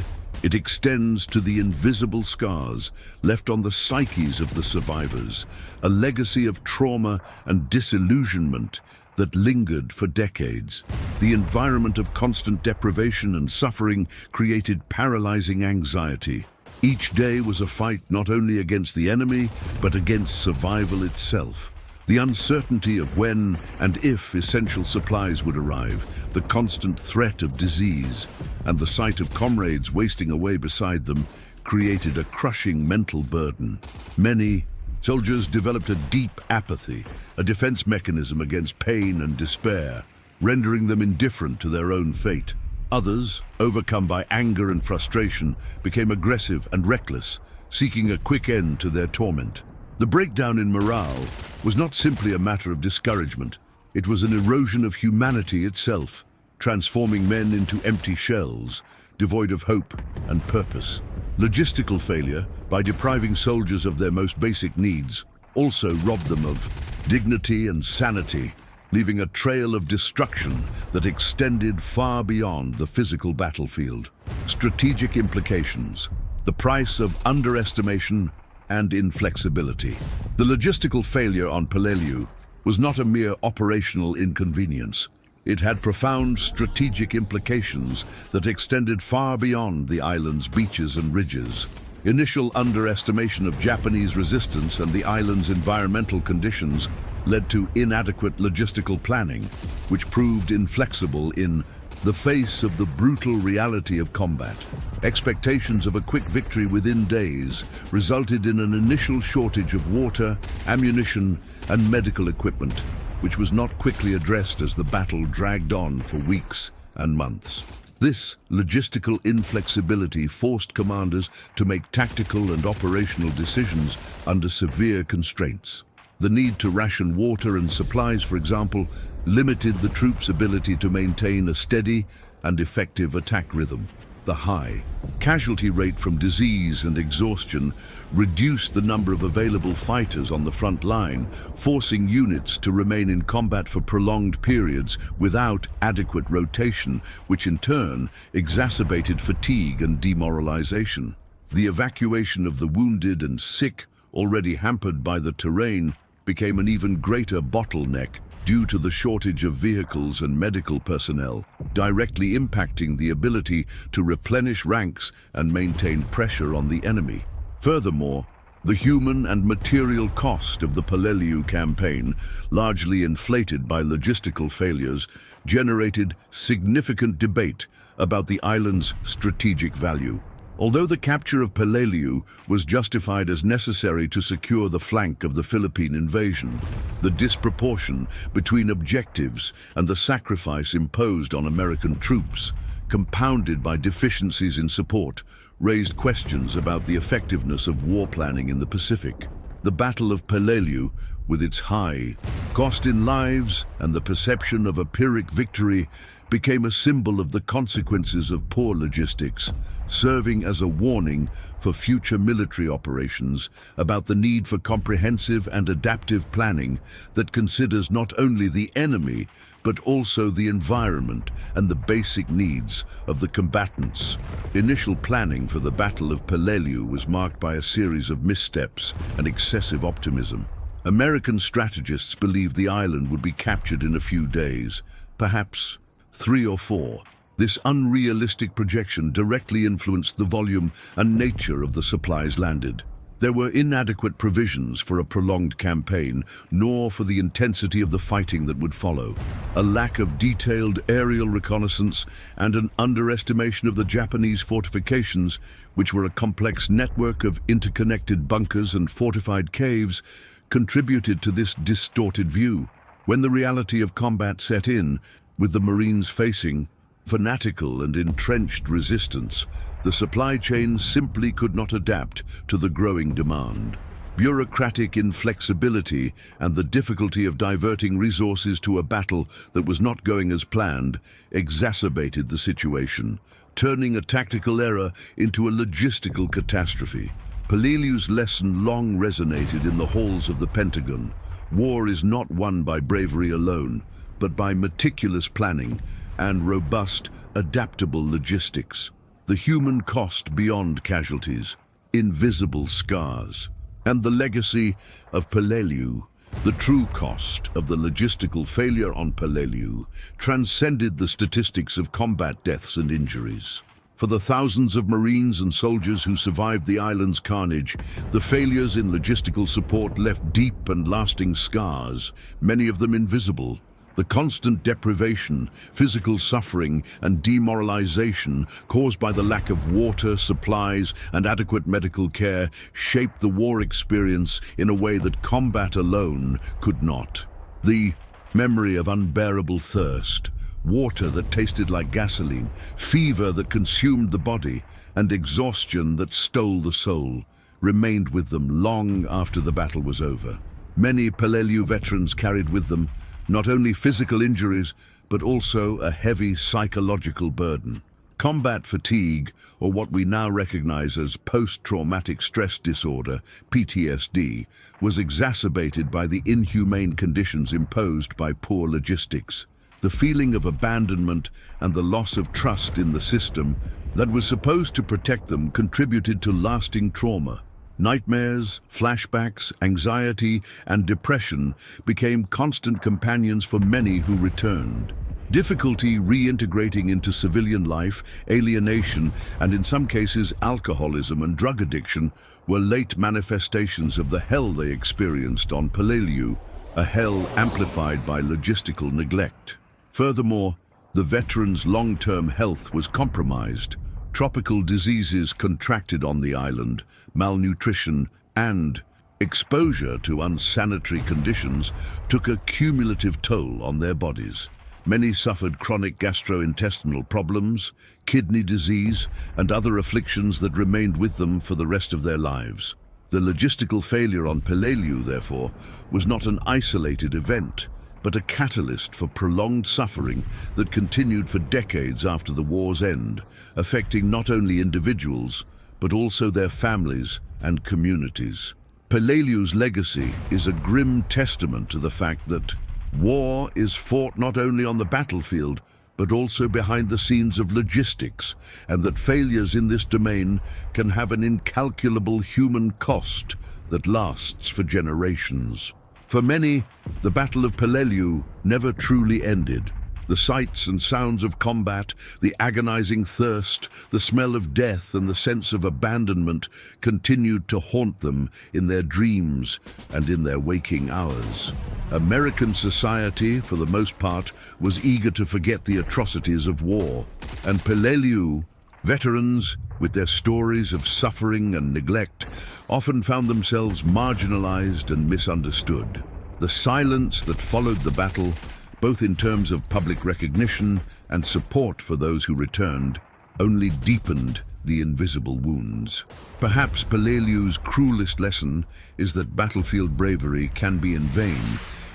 A: It extends to the invisible scars left on the psyches of the survivors, a legacy of trauma and disillusionment that lingered for decades. The environment of constant deprivation and suffering created paralyzing anxiety. Each day was a fight not only against the enemy, but against survival itself. The uncertainty of when and if essential supplies would arrive, the constant threat of disease, and the sight of comrades wasting away beside them created a crushing mental burden. Many soldiers developed a deep apathy, a defense mechanism against pain and despair, rendering them indifferent to their own fate. Others, overcome by anger and frustration, became aggressive and reckless, seeking a quick end to their torment. The breakdown in morale was not simply a matter of discouragement. It was an erosion of humanity itself, transforming men into empty shells, devoid of hope and purpose. Logistical failure, by depriving soldiers of their most basic needs, also robbed them of dignity and sanity, leaving a trail of destruction that extended far beyond the physical battlefield. Strategic implications: the price of underestimation and inflexibility. The logistical failure on Peleliu was not a mere operational inconvenience. It had profound strategic implications that extended far beyond the island's beaches and ridges. Initial underestimation of Japanese resistance and the island's environmental conditions led to inadequate logistical planning, which proved inflexible in the face of the brutal reality of combat. Expectations of a quick victory within days resulted in an initial shortage of water, ammunition, and medical equipment, which was not quickly addressed as the battle dragged on for weeks and months. This logistical inflexibility forced commanders to make tactical and operational decisions under severe constraints. The need to ration water and supplies, for example, limited the troops' ability to maintain a steady and effective attack rhythm. The high casualty rate from disease and exhaustion reduced the number of available fighters on the front line, forcing units to remain in combat for prolonged periods without adequate rotation, which in turn exacerbated fatigue and demoralization. The evacuation of the wounded and sick, already hampered by the terrain, became an even greater bottleneck due to the shortage of vehicles and medical personnel, directly impacting the ability to replenish ranks and maintain pressure on the enemy. Furthermore, the human and material cost of the Peleliu campaign, largely inflated by logistical failures, generated significant debate about the island's strategic value. Although the capture of Peleliu was justified as necessary to secure the flank of the Philippine invasion, the disproportion between objectives and the sacrifice imposed on American troops, compounded by deficiencies in support, raised questions about the effectiveness of war planning in the Pacific. The Battle of Peleliu, with its high cost in lives and the perception of a Pyrrhic victory, became a symbol of the consequences of poor logistics, serving as a warning for future military operations about the need for comprehensive and adaptive planning that considers not only the enemy, but also the environment and the basic needs of the combatants. Initial planning for the Battle of Peleliu was marked by a series of missteps and excessive optimism. American strategists believed the island would be captured in a few days, perhaps 3 or 4. This unrealistic projection directly influenced the volume and nature of the supplies landed. There were inadequate provisions for a prolonged campaign, nor for the intensity of the fighting that would follow. A lack of detailed aerial reconnaissance and an underestimation of the Japanese fortifications, which were a complex network of interconnected bunkers and fortified caves, contributed to this distorted view. When the reality of combat set in, with the Marines facing fanatical and entrenched resistance, the supply chain simply could not adapt to the growing demand. Bureaucratic inflexibility and the difficulty of diverting resources to a battle that was not going as planned exacerbated the situation, turning a tactical error into a logistical catastrophe. Peleliu's lesson long resonated in the halls of the Pentagon. War is not won by bravery alone, but by meticulous planning and robust, adaptable logistics. The human cost beyond casualties, invisible scars, and the legacy of Peleliu, the true cost of the logistical failure on Peleliu, transcended the statistics of combat deaths and injuries. For the thousands of Marines and soldiers who survived the island's carnage, the failures in logistical support left deep and lasting scars, many of them invisible. The constant deprivation, physical suffering, and demoralization caused by the lack of water, supplies, and adequate medical care shaped the war experience in a way that combat alone could not. The memory of unbearable thirst, water that tasted like gasoline, fever that consumed the body, and exhaustion that stole the soul remained with them long after the battle was over. Many Peleliu veterans carried with them not only physical injuries, but also a heavy psychological burden. Combat fatigue, or what we now recognize as post-traumatic stress disorder, PTSD, was exacerbated by the inhumane conditions imposed by poor logistics. The feeling of abandonment and the loss of trust in the system that was supposed to protect them contributed to lasting trauma. Nightmares, flashbacks, anxiety, and depression became constant companions for many who returned. Difficulty reintegrating into civilian life, alienation, and in some cases alcoholism and drug addiction were late manifestations of the hell they experienced on Peleliu, a hell amplified by logistical neglect. Furthermore, the veterans' long-term health was compromised. Tropical diseases contracted on the island, malnutrition, and exposure to unsanitary conditions took a cumulative toll on their bodies. Many suffered chronic gastrointestinal problems, kidney disease, and other afflictions that remained with them for the rest of their lives. The logistical failure on Peleliu, therefore, was not an isolated event, but a catalyst for prolonged suffering that continued for decades after the war's end, affecting not only individuals, but also their families and communities. Peleliu's legacy is a grim testament to the fact that war is fought not only on the battlefield, but also behind the scenes of logistics, and that failures in this domain can have an incalculable human cost that lasts for generations. For many, the Battle of Peleliu never truly ended. The sights and sounds of combat, the agonizing thirst, the smell of death, and the sense of abandonment continued to haunt them in their dreams and in their waking hours. American society, for the most part, was eager to forget the atrocities of war, and Peleliu veterans, with their stories of suffering and neglect, often found themselves marginalized and misunderstood. The silence that followed the battle, both in terms of public recognition and support for those who returned, only deepened the invisible wounds. Perhaps Peleliu's cruelest lesson is that battlefield bravery can be in vain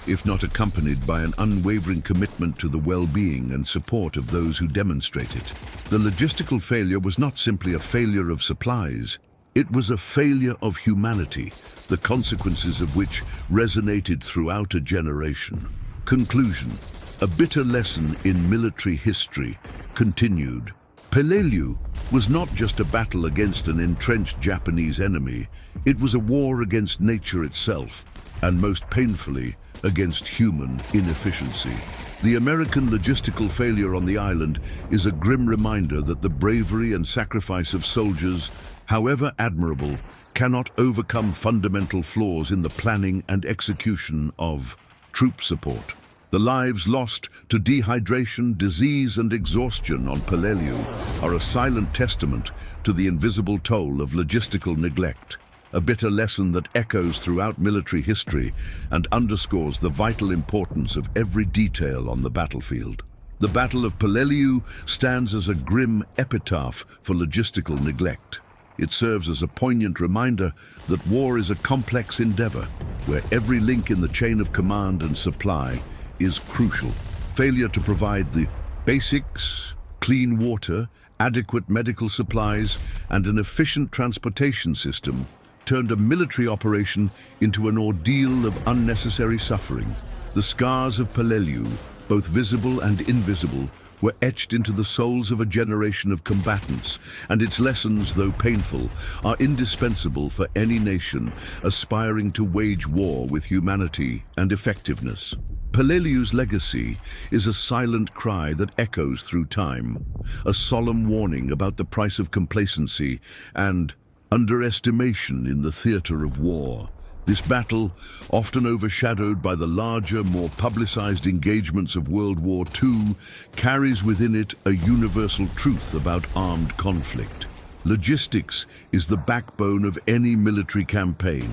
A: if not accompanied by an unwavering commitment to the well-being and support of those who demonstrate it. The logistical failure was not simply a failure of supplies, it was a failure of humanity, the consequences of which resonated throughout a generation. Conclusion: a bitter lesson in military history continued. Peleliu was not just a battle against an entrenched Japanese enemy, it was a war against nature itself, and most painfully, against human inefficiency. The American logistical failure on the island is a grim reminder that the bravery and sacrifice of soldiers, however admirable, cannot overcome fundamental flaws in the planning and execution of troop support. The lives lost to dehydration, disease, and exhaustion on Peleliu are a silent testament to the invisible toll of logistical neglect, a bitter lesson that echoes throughout military history and underscores the vital importance of every detail on the battlefield. The Battle of Peleliu stands as a grim epitaph for logistical neglect. It serves as a poignant reminder that war is a complex endeavor, where every link in the chain of command and supply is crucial. Failure to provide the basics, clean water, adequate medical supplies, and an efficient transportation system turned a military operation into an ordeal of unnecessary suffering. The scars of Peleliu, both visible and invisible, were etched into the souls of a generation of combatants, and its lessons, though painful, are indispensable for any nation aspiring to wage war with humanity and effectiveness. Peleliu's legacy is a silent cry that echoes through time, a solemn warning about the price of complacency and underestimation in the theater of war. This battle, often overshadowed by the larger, more publicized engagements of World War II, carries within it a universal truth about armed conflict. Logistics is the backbone of any military campaign.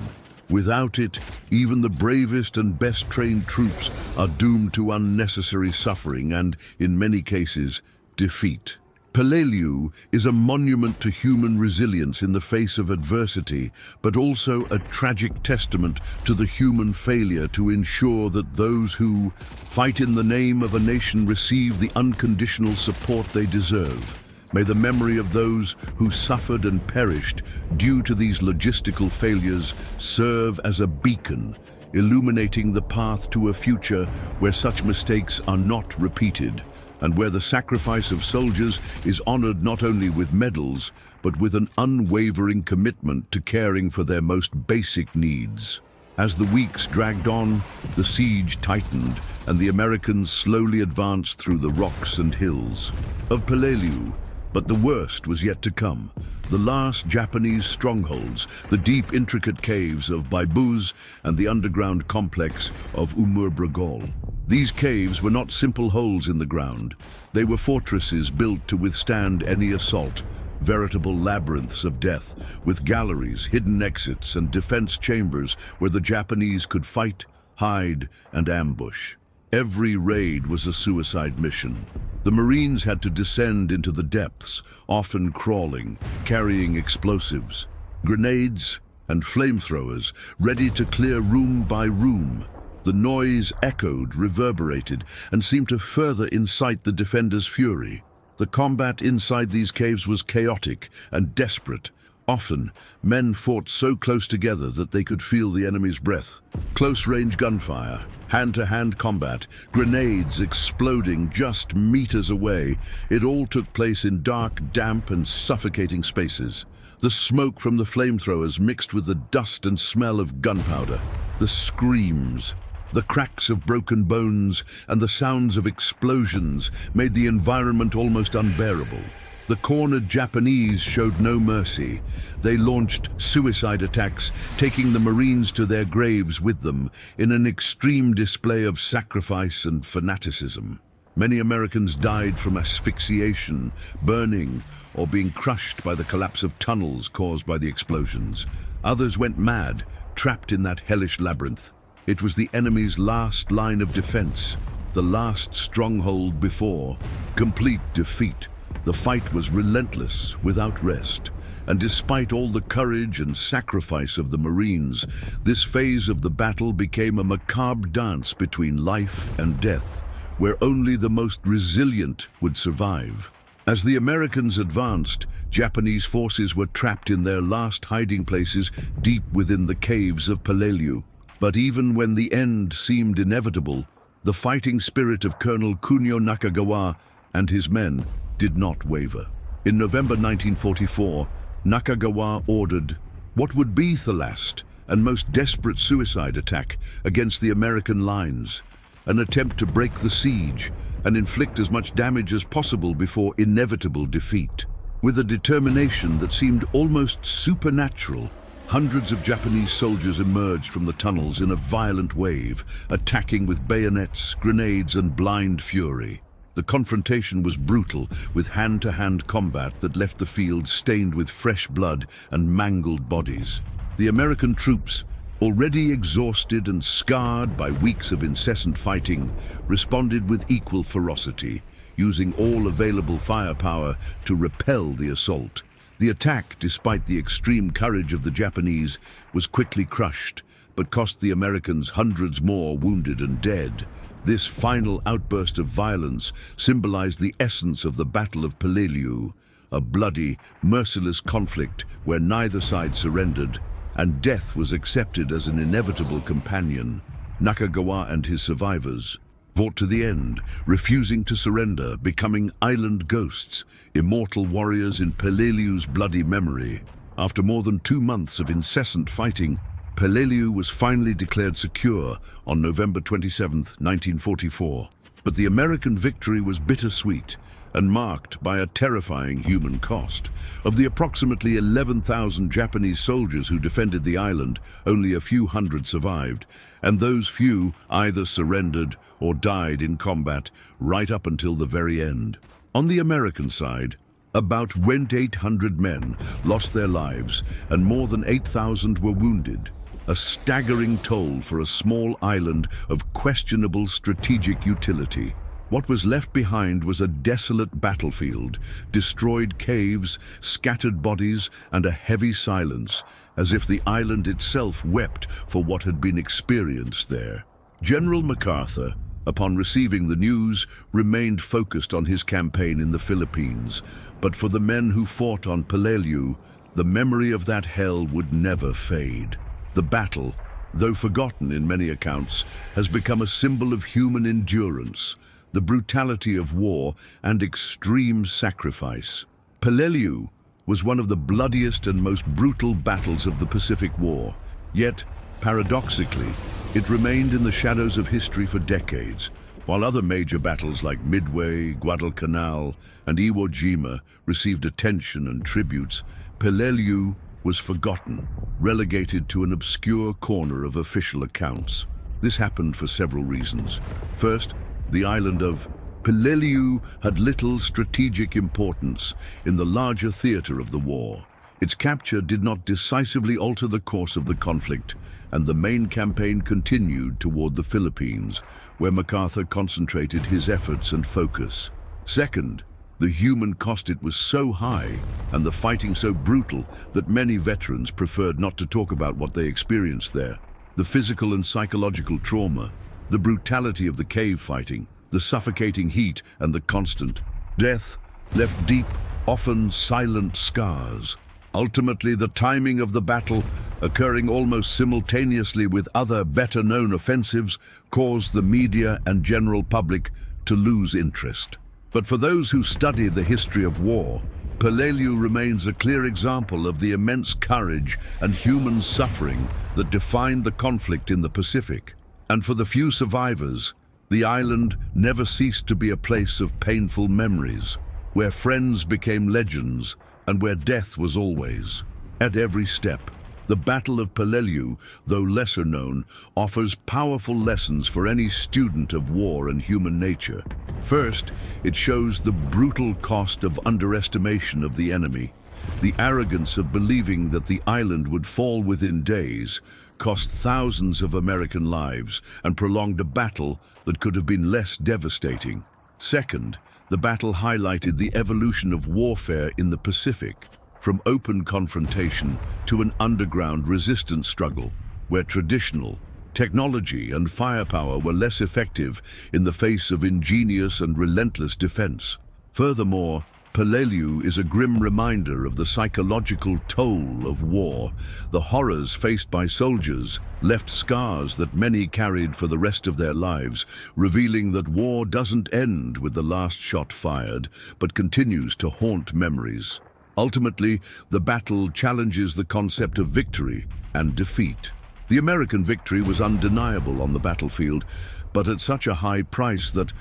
A: Without it, even the bravest and best-trained troops are doomed to unnecessary suffering and, in many cases, defeat. Peleliu is a monument to human resilience in the face of adversity, but also a tragic testament to the human failure to ensure that those who fight in the name of a nation receive the unconditional support they deserve. May the memory of those who suffered and perished due to these logistical failures serve as a beacon, illuminating the path to a future where such mistakes are not repeated, and where the sacrifice of soldiers is honored not only with medals, but with an unwavering commitment to caring for their most basic needs. As the weeks dragged on, the siege tightened, and the Americans slowly advanced through the rocks and hills of Peleliu. But the worst was yet to come. The last Japanese strongholds, the deep, intricate caves of Baibuz and the underground complex of Umurbragol. These caves were not simple holes in the ground. They were fortresses built to withstand any assault, veritable labyrinths of death, with galleries, hidden exits, and defense chambers where the Japanese could fight, hide, and ambush. Every raid was a suicide mission. The Marines had to descend into the depths, often crawling, carrying explosives, grenades, and flamethrowers, ready to clear room by room. The noise echoed, reverberated, and seemed to further incite the defenders' fury. The combat inside these caves was chaotic and desperate. Often, men fought so close together that they could feel the enemy's breath. Close-range gunfire, hand-to-hand combat, grenades exploding just meters away. It all took place in dark, damp, and suffocating spaces. The smoke from the flamethrowers mixed with the dust and smell of gunpowder. The screams, the cracks of broken bones, and the sounds of explosions made the environment almost unbearable. The cornered Japanese showed no mercy. They launched suicide attacks, taking the Marines to their graves with them in an extreme display of sacrifice and fanaticism. Many Americans died from asphyxiation, burning, or being crushed by the collapse of tunnels caused by the explosions. Others went mad, trapped in that hellish labyrinth. It was the enemy's last line of defense, the last stronghold before complete defeat. The fight was relentless, without rest, and despite all the courage and sacrifice of the Marines, this phase of the battle became a macabre dance between life and death, where only the most resilient would survive. As the Americans advanced, Japanese forces were trapped in their last hiding places deep within the caves of Peleliu. But even when the end seemed inevitable, the fighting spirit of Colonel Kunio Nakagawa and his men did not waver. In November 1944, Nakagawa ordered what would be the last and most desperate suicide attack against the American lines, an attempt to break the siege and inflict as much damage as possible before inevitable defeat. With a determination that seemed almost supernatural, hundreds of Japanese soldiers emerged from the tunnels in a violent wave, attacking with bayonets, grenades, and blind fury. The confrontation was brutal, with hand-to-hand combat that left the field stained with fresh blood and mangled bodies. The American troops, already exhausted and scarred by weeks of incessant fighting, responded with equal ferocity, using all available firepower to repel the assault. The attack, despite the extreme courage of the Japanese, was quickly crushed, but cost the Americans hundreds more wounded and dead. This final outburst of violence symbolized the essence of the Battle of Peleliu, a bloody, merciless conflict where neither side surrendered, and death was accepted as an inevitable companion. Nakagawa and his survivors fought to the end, refusing to surrender, becoming island ghosts, immortal warriors in Peleliu's bloody memory. After more than 2 months of incessant fighting, Peleliu was finally declared secure on November 27, 1944. But the American victory was bittersweet and marked by a terrifying human cost. Of the approximately 11,000 Japanese soldiers who defended the island, only a few hundred survived, and those few either surrendered or died in combat right up until the very end. On the American side, about 2,800 men lost their lives and more than 8,000 were wounded, a staggering toll for a small island of questionable strategic utility. What was left behind was a desolate battlefield, destroyed caves, scattered bodies, and a heavy silence, as if the island itself wept for what had been experienced there. General MacArthur, upon receiving the news, remained focused on his campaign in the Philippines, but for the men who fought on Peleliu, the memory of that hell would never fade. The battle, though forgotten in many accounts, has become a symbol of human endurance, the brutality of war, and extreme sacrifice. Peleliu was one of the bloodiest and most brutal battles of the Pacific War, yet, paradoxically, it remained in the shadows of history for decades. While other major battles like Midway, Guadalcanal, and Iwo Jima received attention and tributes, Peleliu was forgotten, relegated to an obscure corner of official accounts. This happened for several reasons. First, the island of Peleliu had little strategic importance in the larger theater of the war. Its capture did not decisively alter the course of the conflict, and the main campaign continued toward the Philippines, where MacArthur concentrated his efforts and focus. Second, the human cost, it was so high and the fighting so brutal that many veterans preferred not to talk about what they experienced there. The physical and psychological trauma, the brutality of the cave fighting, the suffocating heat, and the constant death left deep, often silent scars. Ultimately, the timing of the battle, occurring almost simultaneously with other better-known offensives, caused the media and general public to lose interest. But for those who study the history of war, Peleliu remains a clear example of the immense courage and human suffering that defined the conflict in the Pacific. And for the few survivors, the island never ceased to be a place of painful memories, where friends became legends and where death was always. At every step, the Battle of Peleliu, though lesser known, offers powerful lessons for any student of war and human nature. First, it shows the brutal cost of underestimation of the enemy. The arrogance of believing that the island would fall within days cost thousands of American lives and prolonged a battle that could have been less devastating. Second, the battle highlighted the evolution of warfare in the Pacific, from open confrontation to an underground resistance struggle, where traditional technology and firepower were less effective in the face of ingenious and relentless defense. Furthermore, Peleliu is a grim reminder of the psychological toll of war. The horrors faced by soldiers left scars that many carried for the rest of their lives, revealing that war doesn't end with the last shot fired, but continues to haunt memories. Ultimately, the battle challenges the concept of victory and defeat. The American victory was undeniable on the battlefield, but at such a high price that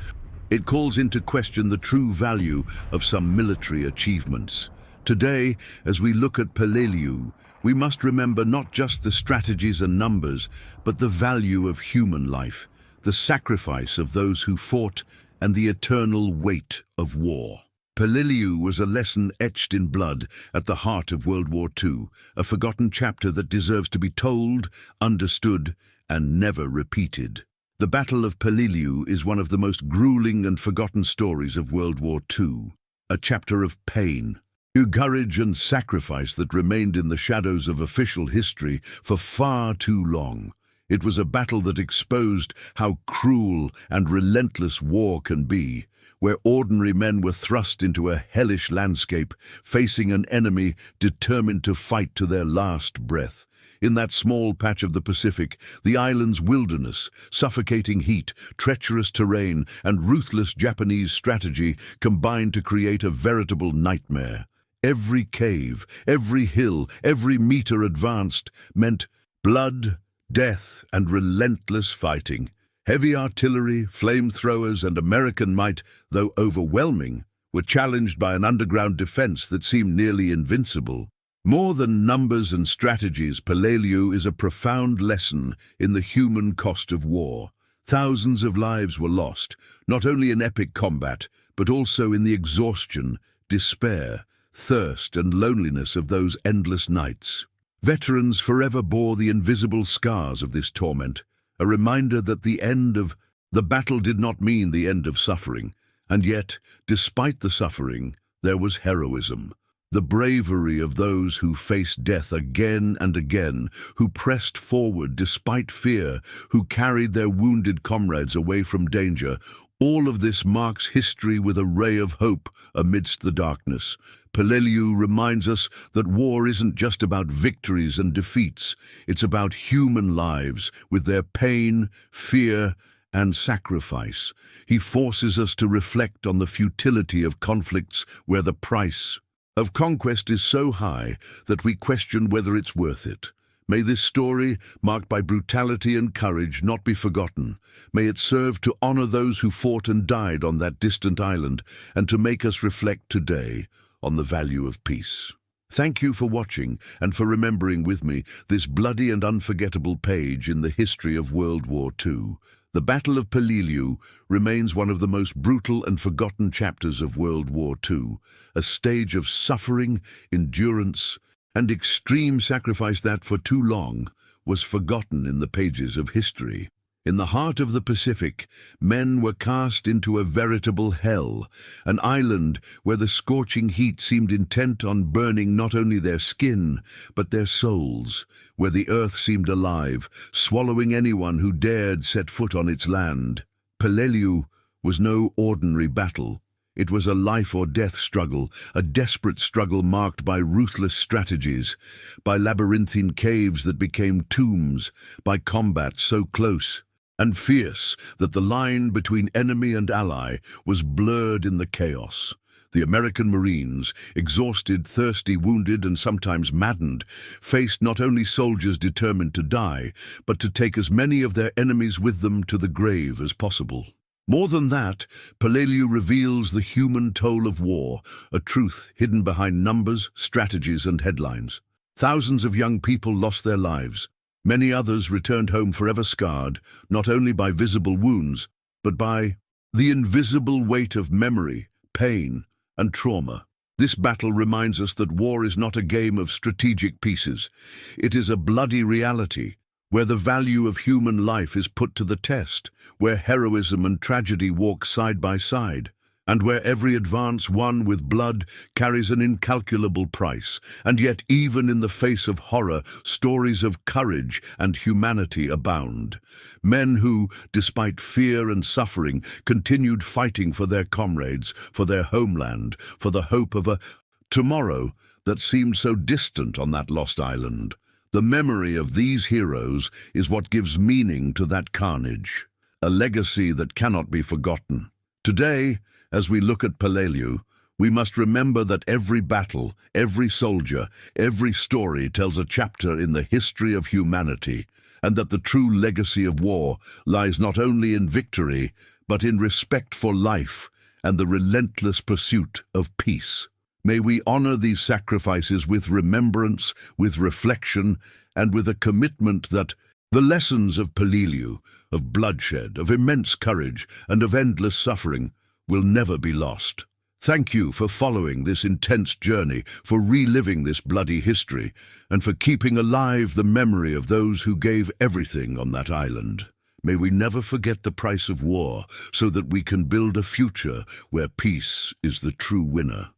A: it calls into question the true value of some military achievements. Today, as we look at Peleliu, we must remember not just the strategies and numbers, but the value of human life, the sacrifice of those who fought, and the eternal weight of war. Peleliu was a lesson etched in blood at the heart of World War II, a forgotten chapter that deserves to be told, understood, and never repeated. The Battle of Peleliu is one of the most grueling and forgotten stories of World War II, a chapter of pain, courage and sacrifice that remained in the shadows of official history for far too long. It was a battle that exposed how cruel and relentless war can be, where ordinary men were thrust into a hellish landscape, facing an enemy determined to fight to their last breath. In that small patch of the Pacific, the island's wilderness, suffocating heat, treacherous terrain, and ruthless Japanese strategy combined to create a veritable nightmare. Every cave, every hill, every meter advanced meant blood, death, and relentless fighting. Heavy artillery, flamethrowers, and American might, though overwhelming, were challenged by an underground defense that seemed nearly invincible. More than numbers and strategies, Peleliu is a profound lesson in the human cost of war. Thousands of lives were lost, not only in epic combat, but also in the exhaustion, despair, thirst, and loneliness of those endless nights. Veterans forever bore the invisible scars of this torment, a reminder that the end of the battle did not mean the end of suffering, and yet, despite the suffering, there was heroism. The bravery of those who faced death again and again, who pressed forward despite fear, who carried their wounded comrades away from danger. All of this marks history with a ray of hope amidst the darkness. Peleliu reminds us that war isn't just about victories and defeats. It's about human lives, with their pain, fear, and sacrifice. He forces us to reflect on the futility of conflicts where the price of conquest is so high that we question whether it's worth it. May this story, marked by brutality and courage, not be forgotten. May it serve to honor those who fought and died on that distant island, and to make us reflect today on the value of peace. Thank you for watching and for remembering with me this bloody and unforgettable page in the history of World War II. The Battle of Peleliu remains one of the most brutal and forgotten chapters of World War II, a stage of suffering, endurance, and extreme sacrifice that, for too long, was forgotten in the pages of history. In the heart of the Pacific, men were cast into a veritable hell, an island where the scorching heat seemed intent on burning not only their skin, but their souls, where the earth seemed alive, swallowing anyone who dared set foot on its land. Peleliu was no ordinary battle. It was a life-or-death struggle, a desperate struggle marked by ruthless strategies, by labyrinthine caves that became tombs, by combat so close and fierce that the line between enemy and ally was blurred in the chaos. The American Marines, exhausted, thirsty, wounded, and sometimes maddened, faced not only soldiers determined to die, but to take as many of their enemies with them to the grave as possible. More than that, Peleliu reveals the human toll of war, a truth hidden behind numbers, strategies, and headlines. Thousands of young people lost their lives. Many others returned home forever scarred, not only by visible wounds, but by the invisible weight of memory, pain, and trauma. This battle reminds us that war is not a game of strategic pieces. It is a bloody reality, where the value of human life is put to the test, where heroism and tragedy walk side by side, and where every advance won with blood carries an incalculable price. And yet, even in the face of horror, stories of courage and humanity abound. Men who, despite fear and suffering, continued fighting for their comrades, for their homeland, for the hope of a tomorrow that seemed so distant on that lost island. The memory of these heroes is what gives meaning to that carnage, a legacy that cannot be forgotten. Today, as we look at Peleliu, we must remember that every battle, every soldier, every story tells a chapter in the history of humanity, and that the true legacy of war lies not only in victory, but in respect for life and the relentless pursuit of peace. May we honor these sacrifices with remembrance, with reflection, and with a commitment that the lessons of Peleliu, of bloodshed, of immense courage, and of endless suffering will never be lost. Thank you for following this intense journey, for reliving this bloody history, and for keeping alive the memory of those who gave everything on that island. May we never forget the price of war, so that we can build a future where peace is the true winner.